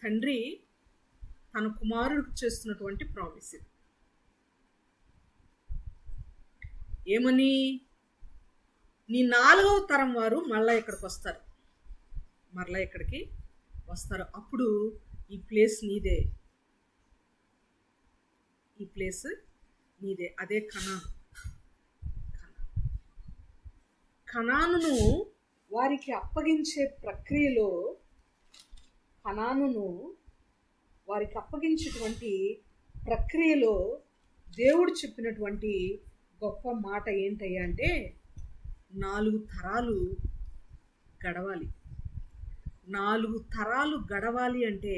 S1: తండ్రి తన కుమారుడికి చేస్తున్నటువంటి ప్రామిస్ ఇది. ఏమని? నీ 4వ తరం వారు మళ్ళా ఇక్కడికి వస్తారు, మరలా ఇక్కడికి వస్తారు. అప్పుడు ఈ ప్లేస్ నీదే, ఈ ప్లేస్ నీదే. అదే కనాను. కనానును వారికి అప్పగించే ప్రక్రియలో, కనానును వారికి అప్పగించేటువంటి ప్రక్రియలో దేవుడు చెప్పినటువంటి గొప్ప మాట ఏంటయ్యా అంటే, 4 తరాలు గడవాలి. 4 తరాలు గడవాలి అంటే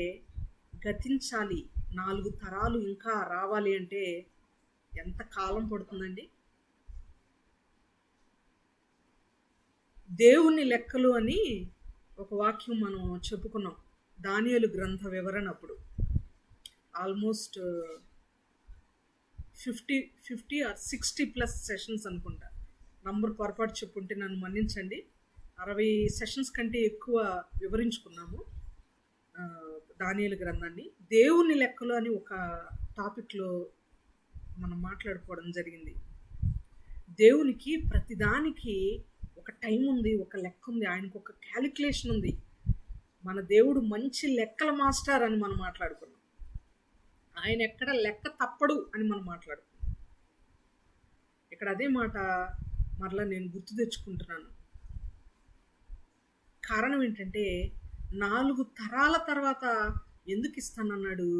S1: గతించాలి. 4 తరాలు ఇంకా రావాలి అంటే ఎంత కాలం పడుతుందండి? దేవుని లెక్కలు అని ఒక వాక్యం మనం చెప్పుకున్నాం దానియేలు గ్రంథ వివరణ అప్పుడు. ఆల్మోస్ట్ 50 or 60+ సెషన్స్ అనుకుంటా, నంబర్ పొరపాటు చెప్పుంటే నన్ను మన్నించండి. 60 సెషన్స్ కంటే ఎక్కువ వివరించుకున్నాము దానియేలు గ్రంథాన్ని. దేవుని లెక్కలు అని ఒక టాపిక్లో మనం మాట్లాడుకోవడం జరిగింది. దేవునికి ప్రతిదానికి ఒక టైం ఉంది, ఒక లెక్క ఉంది, ఆయనకు ఒక క్యాలిక్యులేషన్ ఉంది. మన దేవుడు మంచి లెక్కల మాస్టర్ అని మనం మాట్లాడుకున్నాం. ఆయన ఎక్కడ లెక్క తప్పడు అని మనం మాట్లాడుకున్నాం. ఇక్కడ అదే మాట మరలా నేను గుర్తు తెచ్చుకుంటున్నాను. కారణం ఏంటంటే 4 తరాల తర్వాత ఎందుకు ఇస్తానన్నాడు?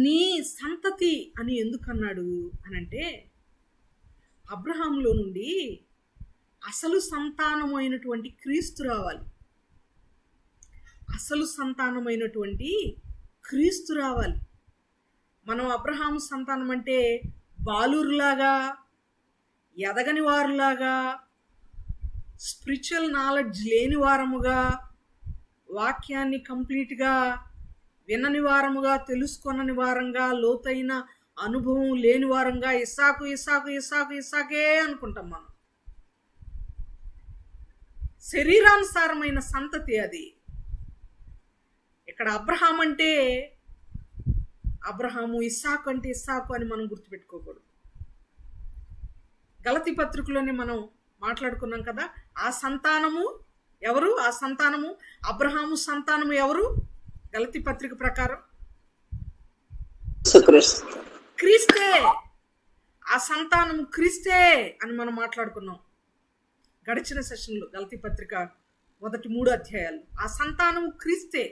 S1: నీ సంతతి అని ఎందుకు అన్నాడు అని అంటే, అబ్రహాంలో నుండి అసలు సంతానమైనటువంటి క్రీస్తు రావాలి. అసలు సంతానమైనటువంటి క్రీస్తు రావాలి. మనం అబ్రహాము సంతానం అంటే బాలురులాగా, ఎదగని వారులాగా, స్పిరిచువల్ నాలెడ్జ్ లేని వారముగా, వాక్యాన్ని కంప్లీట్గా వినని వారముగా, తెలుసుకొనని వారంగా, లోతైన అనుభవం లేని వారంగా ఇస్సాకు ఇస్సాకు ఇస్సాకు ఇస్సాకే అనుకుంటాం మనం. శరీరానుసారమైన సంతతి అది. ఇక్కడ అబ్రహాం అంటే అబ్రహాము, ఇస్సాకు అంటే ఇస్సాకు అని మనం గుర్తుపెట్టుకోకూడదు. గలతీ పత్రికలోనే మనం మాట్లాడుకున్నాం కదా, ఆ సంతానము ఎవరు? ఆ సంతానము అబ్రహాము సంతానము ఎవరు? గలతీ పత్రిక ప్రకారం క్రీస్తే. ఆ సంతానము క్రీస్తే అని మనం మాట్లాడుకున్నాం గడిచిన సెషన్లో. గలతీ పత్రిక మొదటి 3 అధ్యాయాలు. ఆ సంతానము క్రీస్తే.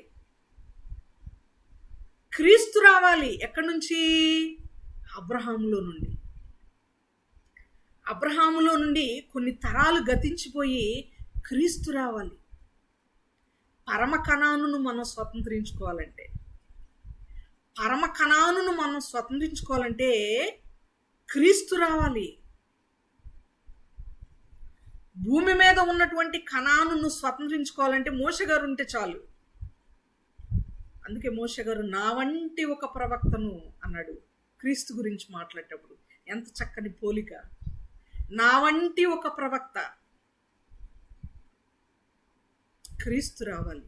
S1: క్రీస్తు రావాలి ఎక్కడి నుంచి? అబ్రహాములో నుండి. అబ్రహాములో నుండి కొన్ని తరాలు గతించిపోయి క్రీస్తు రావాలి. పరమ కనానును మనం స్వతంత్రించుకోవాలంటే, పరమ కనానును మనం స్వతంత్రించుకోవాలంటే క్రీస్తు రావాలి. భూమి మీద ఉన్నటువంటి కనానును స్వతంత్రించుకోవాలంటే మోషే గారు ఉంటే చాలు. అందుకే మోషే గారు నా వంటి ఒక ప్రవక్తను అన్నాడు క్రీస్తు గురించి మాట్లాడేటప్పుడు. ఎంత చక్కని పోలిక! నా వంటి ఒక ప్రవక్త. క్రీస్తు రావాలి.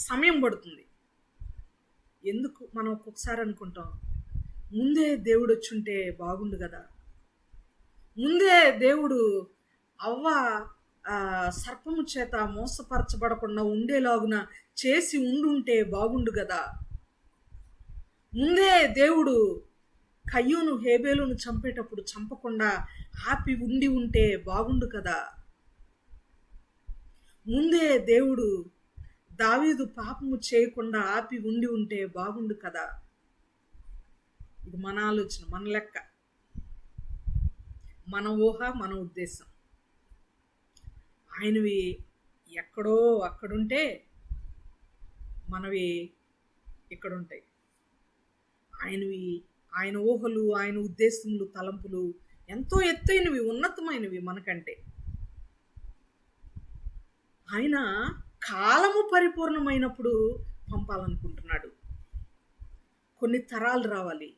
S1: సమయం పడుతుంది. ఎందుకు? మనం ఒక్కొక్కసారి అనుకుంటాం, ముందే దేవుడు వచ్చుంటే బాగుండు కదా, ముందే దేవుడు అవ్వ సర్పము చేత మోసపరచబడకుండా ఉండేలాగున చేసి ఉండుంటే బాగుండు కదా, ముందే దేవుడు కయ్యూను హేబేలును చంపేటప్పుడు చంపకుండా ఆపి ఉంటే బాగుండు కదా, ముందే దేవుడు దావీదు పాపము చేయకుండా ఆపి ఉంటే బాగుండు కదా. ఇది మన ఆలోచన, మన లెక్క, మన ఊహ, మన ఉద్దేశం. ఆయనవి ఎక్కడో అక్కడుంటే మనవి ఇక్కడుంటాయి. ఆయనవి, ఆయన ఊహలు, ఆయన ఉద్దేశములు, తలంపులు ఎంతో ఎత్తైనవి, ఉన్నతమైనవి మనకంటే. ఆయన కాలము పరిపూర్ణమైనప్పుడు పంపాలనుకుంటున్నాడు. కొన్ని తరాలు రావాలి.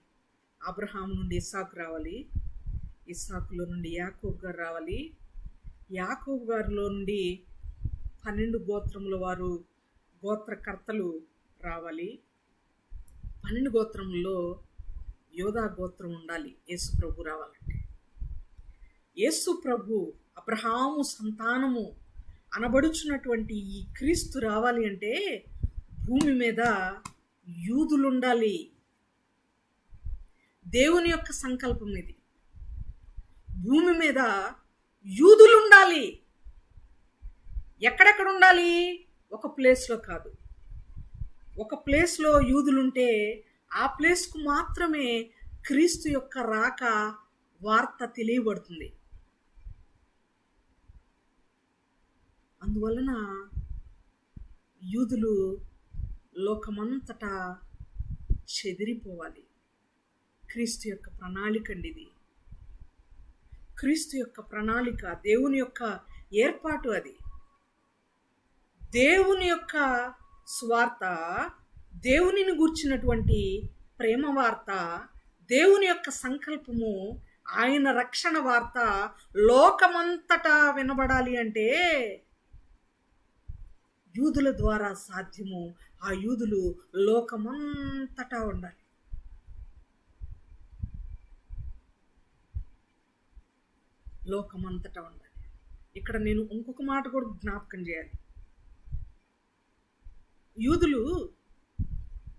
S1: అబ్రహాము నుండి ఇస్సాకు రావాలి, ఇస్సాకులో నుండి యాకోబు గారు రావాలి, యాకోబు గారిలో నుండి 12 గోత్రముల వారు, గోత్రకర్తలు రావాలి. 12 గోత్రముల్లో యోధా గోత్రం ఉండాలి యేసు ప్రభు రావాలంటే. యేసు ప్రభు అబ్రహాము సంతానము అనబడుచున్నటువంటి ఈ క్రీస్తు రావాలి అంటే భూమి మీద యూదులుండాలి. దేవుని యొక్క సంకల్పం ఇది. భూమి మీద యూదులుండాలి. ఎక్కడెక్కడ ఉండాలి? ఒక ప్లేస్లో కాదు. ఒక ప్లేస్లో యూదులుంటే ఆ ప్లేస్కు మాత్రమే క్రీస్తు యొక్క రాక వార్త తెలియబడుతుంది. అందువలన యూదులు లోకమంతటా చెదిరిపోవాలి. క్రీస్తు యొక్క ప్రణాళిక అండి ఇది. క్రీస్తు యొక్క ప్రణాళిక, దేవుని యొక్క ఏర్పాటు అది. దేవుని యొక్క స్వార్త, దేవునిని గూర్చినటువంటి ప్రేమ వార్త, దేవుని యొక్క సంకల్పము, ఆయన రక్షణ వార్త లోకమంతటా వినబడాలి అంటే యూదుల ద్వారా సాధ్యము. ఆ యూదులు లోకమంతటా ఉండాలి. లోకమంతటా ఉండాలి. ఇక్కడ నేను ఇంకొక మాట కూడా జ్ఞాపకం చేయాలి. యూదులు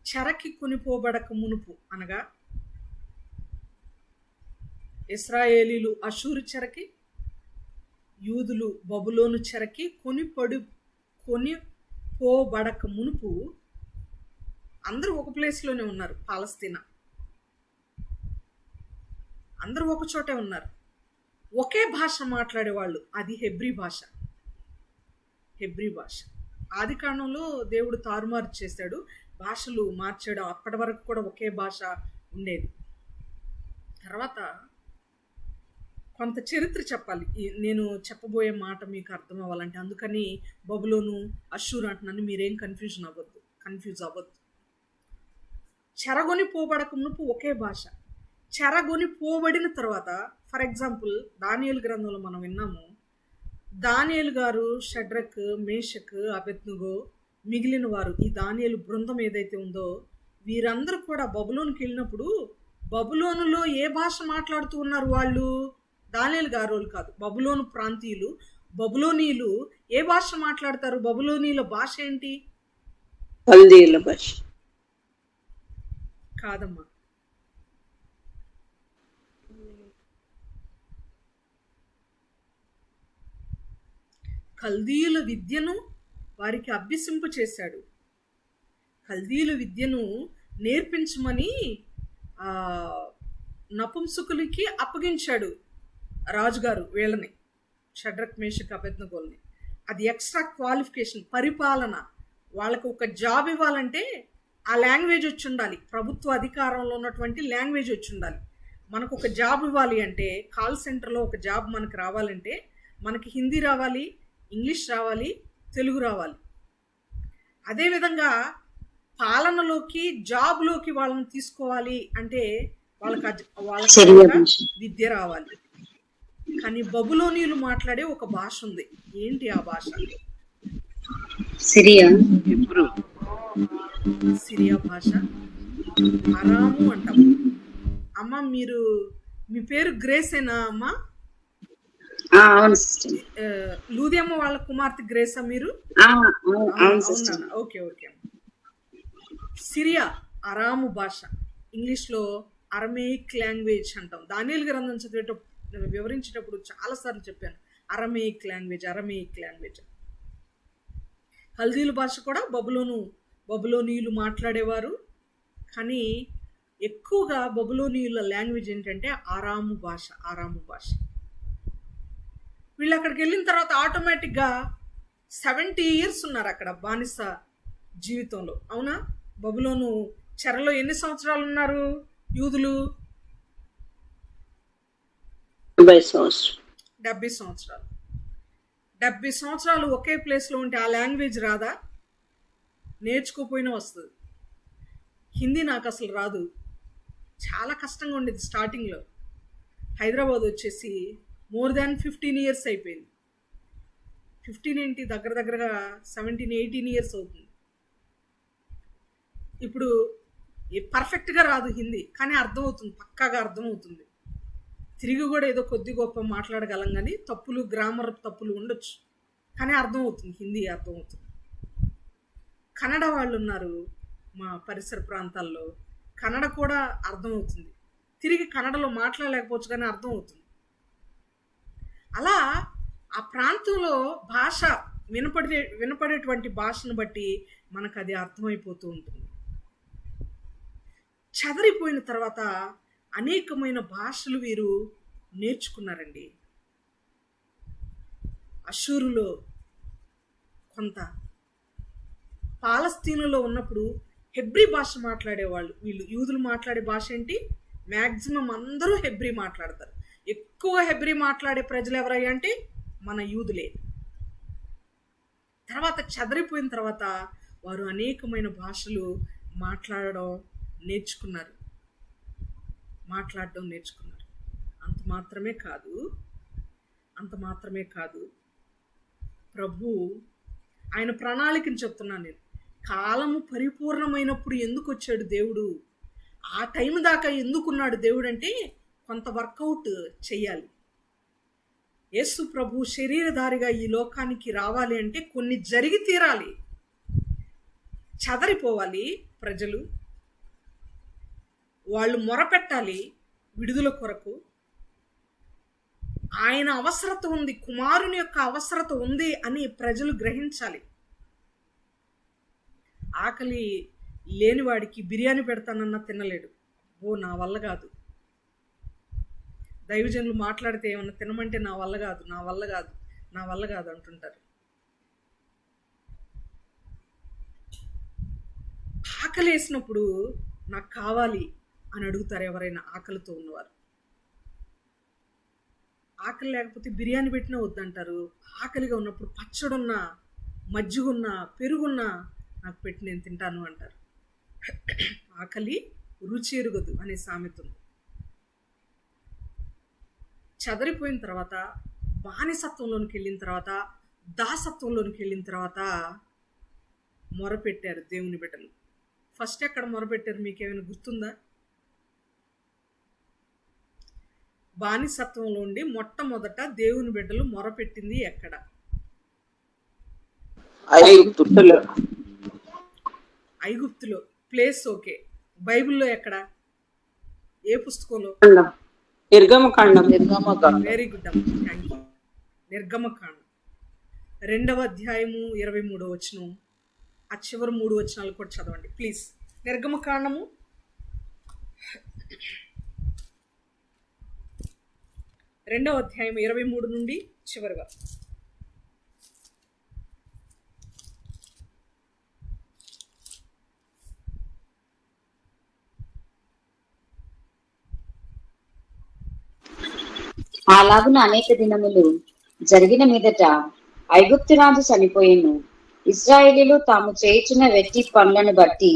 S1: చెరకి కొనిపోబడక మునుపు, అనగా ఇశ్రాయేలీలు అషూరు చెరకి, యూదులు బబులోను చెరకి కొనిపోబడక మునుపు అందరూ ఒక ప్లేస్లోనే ఉన్నారు. పాలస్తీనా అందరూ ఒక చోటే ఉన్నారు. ఒకే భాష మాట్లాడేవాళ్ళు. అది హెబ్రీ భాష. హెబ్రీ భాష ఆది కాండంలో దేవుడు తారుమారు చేశాడు. భాషలు మార్చడం. అప్పటి వరకు కూడా ఒకే భాష ఉండేది. తర్వాత కొంత చరిత్ర చెప్పాలి. నేను చెప్పబోయే మాట మీకు అర్థం అవ్వాలంటే. అందుకని బబులోను, అష్షూరు అంటున్నాను. మీరేం కన్ఫ్యూజ్ అవ్వద్దు. చెరగొని పోబడక మునుపు ఒకే భాష. చెరగొని పోబడిన తర్వాత, ఫర్ ఎగ్జాంపుల్ దానియేలు గ్రంథంలో మనం విన్నాము, దానియేలు గారు, షడ్రక్, మేషక్, అబెద్నెగో, మిగిలిన వారు, ఈ దానియేలు బృందం ఏదైతే ఉందో, వీరందరూ కూడా బబులోనుకి వెళ్ళినప్పుడు బబులోనులో ఏ భాష మాట్లాడుతూ ఉన్నారు? వాళ్ళు దానియేలు గారు కాదు, బబులోను ప్రాంతీయులు, బబులోనీయులు ఏ భాష మాట్లాడతారు? బబులోనీల భాష ఏంటి?
S2: కల్దీయుల భాష
S1: కాదమ్మా. కల్దీయుల విద్యను వారికి అభ్యసింప చేశాడు. కల్దీయుల విద్యను నేర్పించమని నపుంసకులకి అప్పగించాడు రాజుగారు వీళ్ళని, షడ్రక్, మేషక్, అబెద్నెగోల్ని. అది ఎక్స్ట్రా క్వాలిఫికేషన్, పరిపాలన. వాళ్ళకు ఒక జాబ్ ఇవ్వాలంటే ఆ లాంగ్వేజ్ వచ్చి ఉండాలి. ప్రభుత్వ అధికారంలో ఉన్నటువంటి లాంగ్వేజ్ వచ్చి ఉండాలి. మనకు ఒక జాబ్ ఇవ్వాలి అంటే, కాల్ సెంటర్లో ఒక జాబ్ మనకు రావాలంటే మనకి హిందీ రావాలి, ఇంగ్లీష్ రావాలి, తెలుగు రావాలి. అదేవిధంగా పాలనలోకి, జాబ్లోకి వాళ్ళని తీసుకోవాలి అంటే వాళ్ళకి విద్య రావాలి. కానీ బబులోనీయులు మాట్లాడే ఒక భాష ఉంది. ఏంటి ఆ భాష? సిరియా భాష, అరాము అంటాం. అమ్మ, మీ పేరు గ్రేసేనా అమ్మా? లూదియమ్మ వాళ్ళ కుమార్తె గ్రేసా మీరు? అవునా? ఓకే. సిరియా, అరాము భాష, ఇంగ్లీష్లో అరమేయిక్ లాంగ్వేజ్ అంటాం. దానియేలు గ్రంథం చదివేటప్పుడు, వివరించేటప్పుడు చాలాసార్లు చెప్పాను, అరమేయిక్ లాంగ్వేజ్. కల్దీయుల భాష కూడా బబులోనీయులు మాట్లాడేవారు. కానీ ఎక్కువగా బబులోనీయుల లాంగ్వేజ్ ఏంటంటే అరాము భాష. వీళ్ళు అక్కడికి వెళ్ళిన తర్వాత ఆటోమేటిక్గా 70 years ఉన్నారు అక్కడ బానిస జీవితంలో. అవునా? బబులోను చెరలో ఎన్ని సంవత్సరాలు ఉన్నారు యూదులు? 70 సంవత్సరాలు. 70 సంవత్సరాలు ఒకే ప్లేస్లో ఉంటే ఆ లాంగ్వేజ్ రాదా? నేర్చుకోపోయినా వస్తుంది. హిందీ నాకు అసలు రాదు, చాలా కష్టంగా ఉండేది స్టార్టింగ్లో. హైదరాబాద్ వచ్చేసి more than 15 years అయిపోయింది. 15 ఏంటి, దగ్గరగా 17-18 years అవుతుంది. ఇప్పుడు పర్ఫెక్ట్గా రాదు హిందీ, కానీ అర్థమవుతుంది, పక్కాగా అర్థమవుతుంది. తిరిగి కూడా ఏదో కొద్ది గొప్ప మాట్లాడగలం, కానీ తప్పులు, గ్రామర్ తప్పులు ఉండొచ్చు, కానీ అర్థమవుతుంది, హిందీ అర్థమవుతుంది. కన్నడ వాళ్ళు ఉన్నారు మా పరిసర ప్రాంతాల్లో, కన్నడ కూడా అర్థమవుతుంది. తిరిగి కన్నడలో మాట్లాడలేకపోవచ్చు, కానీ అర్థమవుతుంది. అలా ఆ ప్రాంతంలో భాష వినపడేటువంటి భాషను బట్టి మనకు అది అర్థమైపోతూ ఉంటుంది. చెదరిపోయిన తర్వాత అనేకమైన భాషలు వీరు నేర్చుకున్నారండి. అష్షూరులో కొంత, పాలస్తీనులో ఉన్నప్పుడు హెబ్రీ భాష మాట్లాడేవాళ్ళు. వీళ్ళు యూదులు మాట్లాడే భాష ఏంటి? మ్యాక్సిమం అందరూ హెబ్రీ మాట్లాడతారు. ఎక్కువ హెబ్రీ మాట్లాడే ప్రజలు ఎవరయ్యా అంటే మన యూదులే. తర్వాత చెదరిపోయిన తర్వాత వారు అనేకమైన భాషలు మాట్లాడడం నేర్చుకున్నారు. అంత మాత్రమే కాదు, ప్రభు ఆయన ప్రణాళికని చెప్తున్నాను నేను. కాలము పరిపూర్ణమైనప్పుడు ఎందుకు వచ్చాడు దేవుడు? ఆ టైం దాకా ఎందుకున్నాడు దేవుడు అంటే కొంత వర్కౌట్ చెయ్యాలి. యేసు ప్రభు శరీరధారిగా ఈ లోకానికి రావాలి అంటే కొన్ని జరిగి తీరాలి. చెదరిపోవాలి ప్రజలు, వాళ్ళు మొరపెట్టాలి విడుదల కొరకు. ఆయన అవసరత ఉంది, కుమారుని యొక్క అవసరత ఉంది అని ప్రజలు గ్రహించాలి. ఆకలి లేనివాడికి బిర్యానీ పెడతానన్నా తినలేడు. నా వల్ల కాదు. దైవజనులు మాట్లాడితే ఏమన్నా తినమంటే నా వల్ల కాదు అంటుంటారు. ఆకలి వేసినప్పుడు నాకు కావాలి అని అడుగుతారు ఎవరైనా ఆకలితో ఉన్నవారు. ఆకలి లేకపోతే బిర్యానీ పెట్టినా వద్దంటారు. ఆకలిగా ఉన్నప్పుడు పచ్చడున్నా, మజ్జిగున్నా, పెరుగున్నా నాకు పెట్టి నేను తింటాను అంటారు. ఆకలి రుచి ఎరుగదు అనే సామెత ఉంది. చెదరిపోయిన తర్వాత, బానిసత్వంలోనికి వెళ్ళిన తర్వాత, దాసత్వంలోనికి వెళ్ళిన తర్వాత మొరపెట్టారు దేవుని బిడ్డలు. ఫస్ట్ ఎక్కడ మొరపెట్టారు మీకేమైనా గుర్తుందా? బానిసత్వంలో ఉండి మొట్టమొదట దేవుని బిడ్డలు మొరపెట్టింది ఎక్కడ?
S2: ఐగుప్తులో.
S1: ఐగుప్తులో. Place okay. బైబిల్లో ఎక్కడ? ఏ పుస్తకంలో?
S3: నిర్గమకాండం.
S1: వెరీ గుడ్ అమ్మ, థ్యాంక్ యూ. నిర్గమకాండం 2వ అధ్యాయము 23వ వచనం. ఆ చివరి 3 వచనాలు కూడా చదవండి ప్లీజ్. నిర్గమకాండము 2వ అధ్యాయం 23 నుండి చివరి వరకు.
S4: అలాగున అనేక దినములు జరిగిన మీదట ఐగుప్తు రాజు చనిపోయెను. ఇశ్రాయేలీయులు తాము చేయుచున్న వెట్టి పనులను బట్టి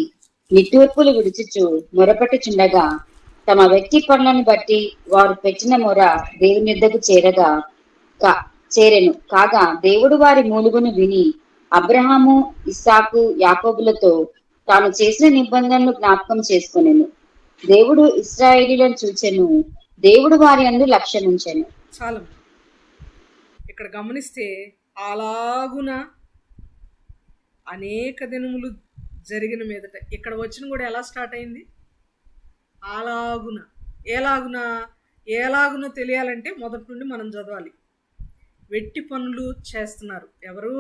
S4: నిట్టూర్పులు విడుచుచు మొరపెట్టుచుండగా, తమ వెట్టి పనులను బట్టి వారు పెట్టిన మొర దేవుని యొద్దకు చేరెను. కాగా దేవుడు వారి మూలుగును విని అబ్రహాము, ఇస్సాకు, యాకోబులతో తాను చేసిన నిబంధనలు జ్ఞాపకం చేసుకొనెను. దేవుడు ఇశ్రాయేలీయులను చూచెను. దేవుడు వారి యందు లక్ష్యముంచెను.
S1: చాలా ఇక్కడ గమనిస్తే అలాగున అనేక దినములు జరిగిన మీదట, ఇక్కడ వచ్చిన కూడా ఎలా స్టార్ట్ అయింది? అలాగున. ఎలాగునో తెలియాలంటే మొదటి నుండి మనం చదవాలి. వెట్టి పనులు చేస్తున్నారు ఎవరు?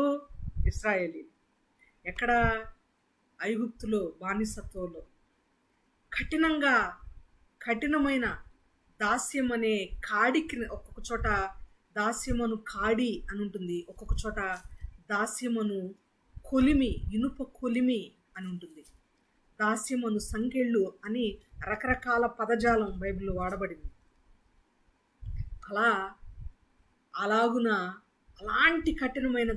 S1: ఇశ్రాయేలీయులు. ఎక్కడ? ఐగుప్తులో, బానిసత్వంలో. కఠినమైన దాస్యం అనే కాడికి ఒక్కొక్క చోట దాస్యమను కాడి అని ఉంటుంది, ఒక్కొక్క చోట దాస్యమను కొలిమి, ఇనుప కొలిమి అని ఉంటుంది, దాస్యమను సంకెళ్ళు అని రకరకాల పదజాలం బైబిల్లో వాడబడింది. అలాగున అలాంటి కఠినమైన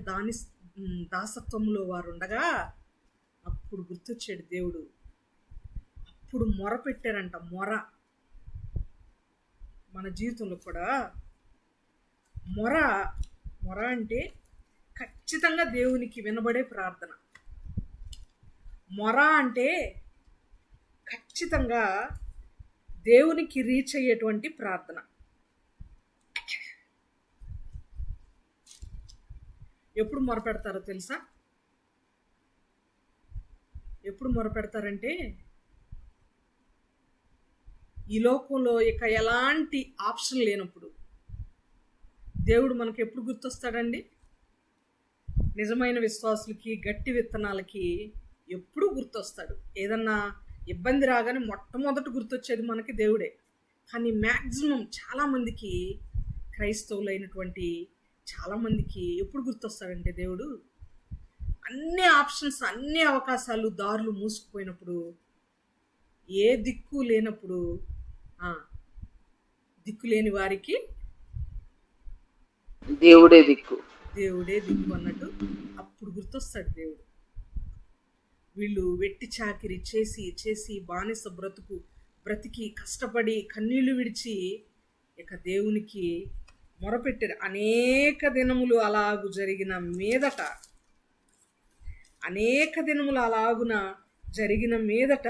S1: దాసత్వంలో వారు ఉండగా అప్పుడు గుర్తొచ్చాడు దేవుడు. అప్పుడు మొర పెట్టారంట. మన జీవితంలో కూడా మొర అంటే ఖచ్చితంగా దేవునికి వినబడే ప్రార్థన. మొర అంటే ఖచ్చితంగా దేవునికి రీచ్ అయ్యేటువంటి ప్రార్థన. ఎప్పుడు మొరపెడతారో తెలుసా? ఎప్పుడు మొరపెడతారంటే, ఈ లోకంలో ఇక ఎలాంటి ఆప్షన్ లేనప్పుడు దేవుడు మనకు ఎప్పుడు గుర్తొస్తాడండి? నిజమైన విశ్వాసులకి, గట్టి విత్తనాలకి ఎప్పుడు గుర్తొస్తాడు. ఏదన్నా ఇబ్బంది రాగానే మొట్టమొదట గుర్తొచ్చేది మనకి దేవుడే. కానీ మ్యాక్సిమం చాలామందికి, క్రైస్తవులైనటువంటి చాలామందికి ఎప్పుడు గుర్తొస్తాడంటే దేవుడు, అన్ని ఆప్షన్స్, అన్ని అవకాశాలు, దారులు మూసుకుపోయినప్పుడు, ఏ దిక్కు లేనప్పుడు, దిక్కు లేని వారికి
S2: దేవుడే దిక్కు
S1: అన్నట్టు అప్పుడు గుర్తొస్తాడు దేవుడు. వీళ్ళు వెట్టి చాకిరి చేసి బానిస బ్రతికి కష్టపడి కన్నీళ్లు విడిచి ఇక దేవునికి మొరపెట్టారు. అనేక దినములు అలాగు జరిగిన మీదట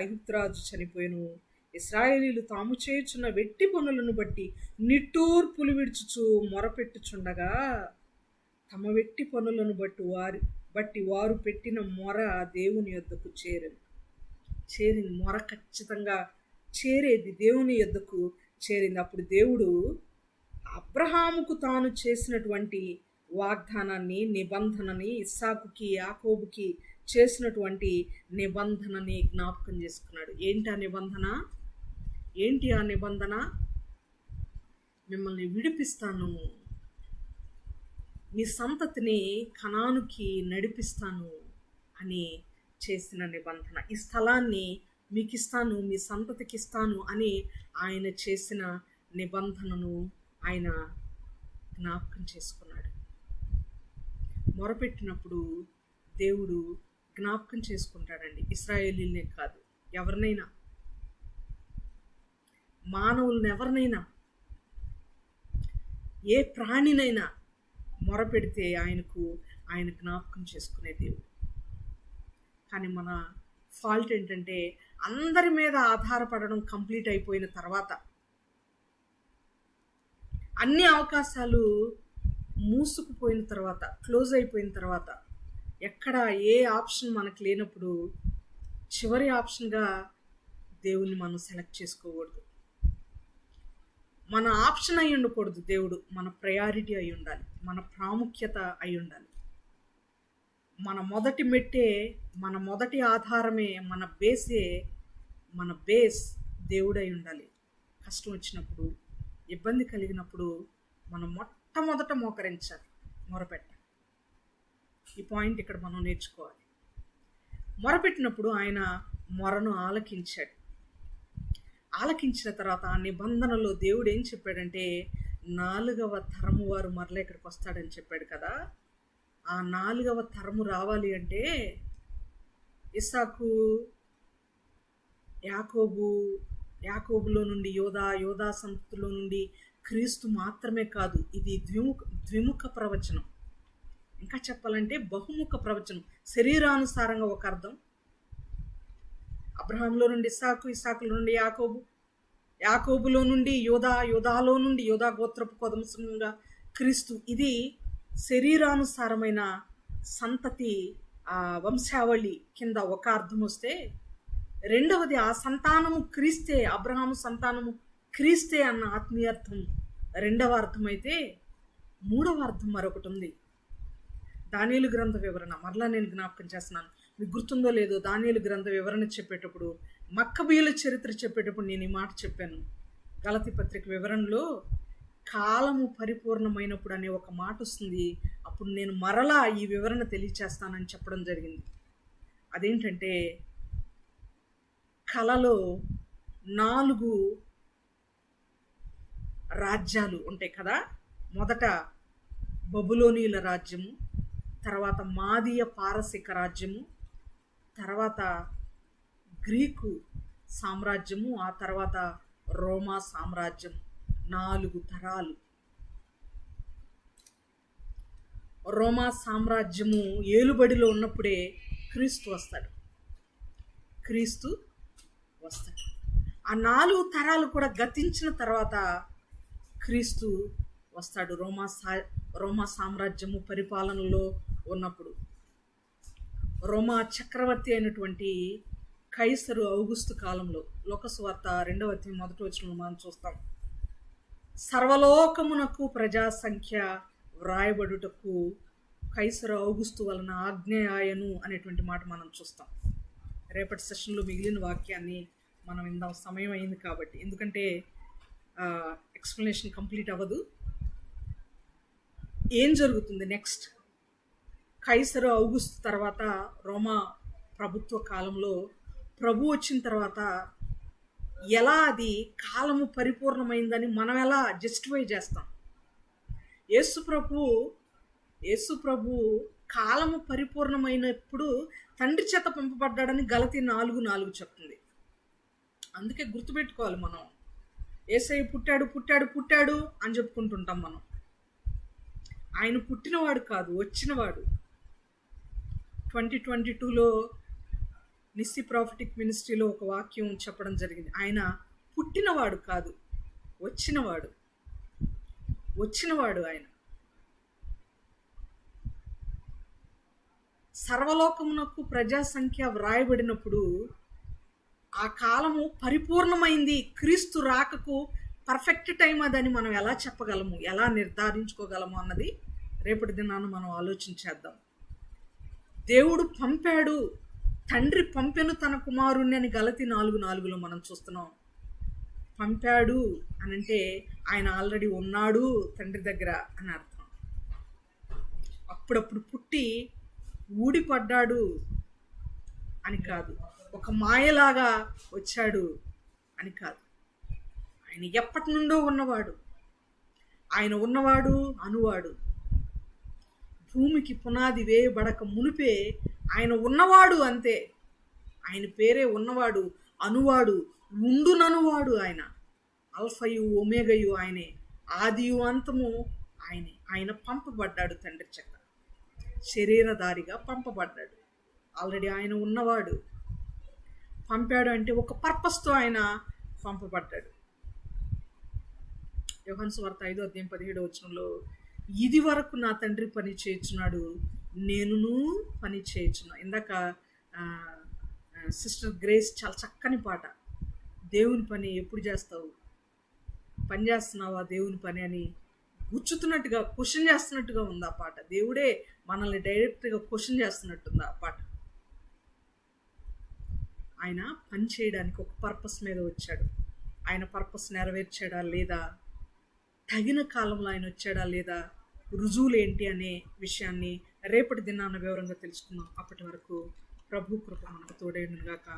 S1: ఐగుప్తురాజు చనిపోయాను. ఇశ్రాయేలీయులు తాము చేయుచున్న వెట్టి పనులను బట్టి నిట్టూర్పులు విడుచుచు మొరపెట్టుచుండగా, తమ వెట్టి పనులను బట్టి వారు పెట్టిన మొర దేవుని యొద్దకు చేరింది. మొర ఖచ్చితంగా చేరేది, దేవుని యొద్దకు చేరింది. అప్పుడు దేవుడు అబ్రహాముకు తాను చేసినటువంటి వాగ్దానాన్ని, నిబంధనని, ఇస్సాకుకి, యాకోబుకి చేసినటువంటి నిబంధనని జ్ఞాపకం చేసుకున్నాడు. ఏంటి ఆ నిబంధన? మిమ్మల్ని విడిపిస్తాను, మీ సంతతిని కనానుకి నడిపిస్తాను అని చేసిన నిబంధన. ఈ స్థలాన్ని మీకు ఇస్తాను, మీ సంతతికి ఇస్తాను అని ఆయన చేసిన నిబంధనను ఆయన జ్ఞాపకం చేసుకున్నాడు. మొరపెట్టినప్పుడు దేవుడు జ్ఞాపకం చేసుకుంటాడండి. ఇశ్రాయేలీలనే కాదు, ఎవరినైనా, మానవులను ఎవరినైనా, ఏ ప్రాణినైనా మొరపెడితే ఆయన జ్ఞాపకం చేసుకునే దేవుడు. కానీ మన ఫాల్ట్ ఏంటంటే అందరి మీద ఆధారపడడం కంప్లీట్ అయిపోయిన తర్వాత, అన్ని అవకాశాలు మూసుకుపోయిన తర్వాత, క్లోజ్ అయిపోయిన తర్వాత, ఎక్కడ ఏ ఆప్షన్ మనకు లేనప్పుడు చివరి ఆప్షన్గా దేవుణ్ణి మనం సెలెక్ట్ చేసుకోకూడదు. మన ఆప్షన్ అయి ఉండకూడదు దేవుడు, మన ప్రయారిటీ అయి ఉండాలి, మన ప్రాముఖ్యత అయి ఉండాలి. మన మొదటి మెట్టే, మన మొదటి ఆధారమే, మన బేస్ దేవుడై ఉండాలి. కష్టం వచ్చినప్పుడు, ఇబ్బంది కలిగినప్పుడు మనం మొట్టమొదట మోకరించాలి, మొరపెట్టాలి. ఈ పాయింట్ ఇక్కడ మనం నేర్చుకోవాలి. మొరపెట్టినప్పుడు ఆయన మొరను ఆలకించాడు. ఆలకించిన తర్వాత ఆ నిబంధనలో దేవుడు ఏం చెప్పాడంటే 4వ తరము వారు మరలా ఇక్కడికి వస్తాడని చెప్పాడు కదా. ఆ 4వ తరము రావాలి అంటే ఇస్సాకు, యాకోబులో నుండి యోధా సంతతిలో నుండి క్రీస్తు మాత్రమే కాదు, ఇది ద్విముఖ ప్రవచనం. ఇంకా చెప్పాలంటే బహుముఖ ప్రవచనం. శరీరానుసారంగా ఒక అర్థం, అబ్రహాంలో నుండి ఇస్సాకు, ఇస్సాకులో నుండి యాకోబులో నుండి యోధాలో నుండి యోధా గోత్రపు కొదంశంగా క్రీస్తు. ఇది శరీరానుసారమైన సంతతి, ఆ వంశావళి కింద ఒక అర్థం వస్తే, రెండవది ఆ సంతానము క్రీస్తే, అబ్రహాము సంతానము క్రీస్తే అన్న ఆత్మీయార్థం రెండవ అర్థం అయితే, మూడవ అర్థం మరొకటి ఉంది. దానియేలు గ్రంథ వివరణ, మరలా నేను జ్ఞాపకం చేస్తున్నాను, మీకు గుర్తుందో లేదో, దానియేలు గ్రంథ వివరణ చెప్పేటప్పుడు, మక్కబీయుల చరిత్ర చెప్పేటప్పుడు నేను ఈ మాట చెప్పాను. గలతీ పత్రిక వివరణలో కాలము పరిపూర్ణమైనప్పుడు అనే ఒక మాట వస్తుంది. అప్పుడు నేను మరలా ఈ వివరణ తెలియచేస్తానని చెప్పడం జరిగింది. అదేంటంటే, కలలో 4 రాజ్యాలు ఉంటాయి కదా. మొదట బబులోనీయుల రాజ్యము, తర్వాత మాదీయ పారసిక రాజ్యము, తర్వాత గ్రీకు సామ్రాజ్యము, ఆ తర్వాత రోమా సామ్రాజ్యం. 4 తరాలు. రోమా సామ్రాజ్యము ఏలుబడిలో ఉన్నప్పుడే క్రీస్తు వస్తాడు. ఆ 4 తరాలు కూడా గతించిన తర్వాత క్రీస్తు వస్తాడు. రోమా సామ్రాజ్యము పరిపాలనలో ఉన్నప్పుడు రోమా చక్రవర్తి అయినటువంటి కైసరు ఔగుస్తు కాలంలో, లోకసువార్త 2వ అధ్యాయం 1వ వచనంలో మనం చూస్తాం, సర్వలోకమునకు ప్రజా సంఖ్య వ్రాయబడుటకు కైసరు ఔగుస్తు వలన ఆజ్ఞయాయను అనేటువంటి మాట మనం చూస్తాం. రేపటి సెషన్లో మిగిలిన వాక్యాన్ని మనం ఇందాం, సమయం అయింది కాబట్టి, ఎందుకంటే ఎక్స్ప్లెనేషన్ కంప్లీట్ అవ్వదు. ఏం జరుగుతుంది నెక్స్ట్? కైసరు ఔగుస్తు తర్వాత రోమా ప్రభుత్వ కాలంలో ప్రభు వచ్చిన తర్వాత ఎలా అది కాలము పరిపూర్ణమైందని మనం ఎలా జస్టిఫై చేస్తాం? యేసు ప్రభు కాలము పరిపూర్ణమైనప్పుడు తండ్రి చేత పంపబడ్డాడని గలతీ 4:4 చెప్తుంది. అందుకే గుర్తుపెట్టుకోవాలి, మనం యేసయ్య పుట్టాడు అని చెప్పుకుంటుంటాం. మనం ఆయన పుట్టినవాడు కాదు, వచ్చినవాడు. 2022లో నిస్సి ప్రాఫిటిక్ మినిస్ట్రీలో ఒక వాక్యం చెప్పడం జరిగింది. ఆయన పుట్టినవాడు కాదు, వచ్చినవాడు ఆయన. సర్వలోకమునకు ప్రజా సంఖ్య వ్రాయబడినప్పుడు ఆ కాలము పరిపూర్ణమైంది, క్రీస్తు రాకకు పర్ఫెక్ట్ టైం అదని మనం ఎలా చెప్పగలము, ఎలా నిర్ధారించుకోగలము అన్నది రేపటి దినాన మనం ఆలోచించేద్దాం. దేవుడు పంపాడు, తండ్రి పంపెను తన కుమారుణ్ణి అని గలతీ 4:4లో మనం చూస్తున్నాం. పంపాడు అనంటే ఆయన ఆల్రెడీ ఉన్నాడు తండ్రి దగ్గర అని అర్థం. అప్పుడప్పుడు పుట్టి ఊడిపడ్డాడు, అని కాదు, ఒక మాయలాగా వచ్చాడు అని కాదు. ఆయన ఎప్పటి నుండో ఉన్నవాడు, ఆయన ఉన్నవాడు అనువాడు. భూమికి పునాది వేయబడక మునిపే ఆయన ఉన్నవాడు, అంతే. ఆయన పేరే ఉన్నవాడు, అనువాడు, ఉండుననువాడు. ఆయన అల్ఫయు ఒమేగయు ఆయనే, ఆదియు అంతము ఆయనే. ఆయన పంపబడ్డాడు తండ్రి చెక్క, శరీరధారిగా పంపబడ్డాడు. ఆల్రెడీ ఆయన ఉన్నవాడు. పంపాడు అంటే ఒక పర్పస్తో ఆయన పంపబడ్డాడు. యోహాను సువార్త 5:17 ఇది వరకు నా తండ్రి పని చేయుచున్నాడు, నేనును పని చేయుచున్నా. ఇందాక సిస్టర్ గ్రేస్ చాలా చక్కని పాట, దేవుని పని ఎప్పుడు చేస్తావు, పని చేస్తున్నావా దేవుని పని అని గుచ్చుతున్నట్టుగా, క్వశ్చన్ చేస్తున్నట్టుగా ఉంది ఆ పాట. దేవుడే మనల్ని డైరెక్ట్గా క్వశ్చన్ చేస్తున్నట్టుంది ఆ పాట. ఆయన పని చేయడానికి ఒక పర్పస్ మీద వచ్చాడు. ఆయన పర్పస్ నెరవేర్చాడా లేదా, తగిన కాలంలో ఆయన వచ్చాడా లేదా, రుజువులు ఏంటి అనే విషయాన్ని రేపటి దినాన వివరంగా తెలుసుకుందాం. అప్పటి వరకు ప్రభు కృప మనకు తోడేయునుగాక.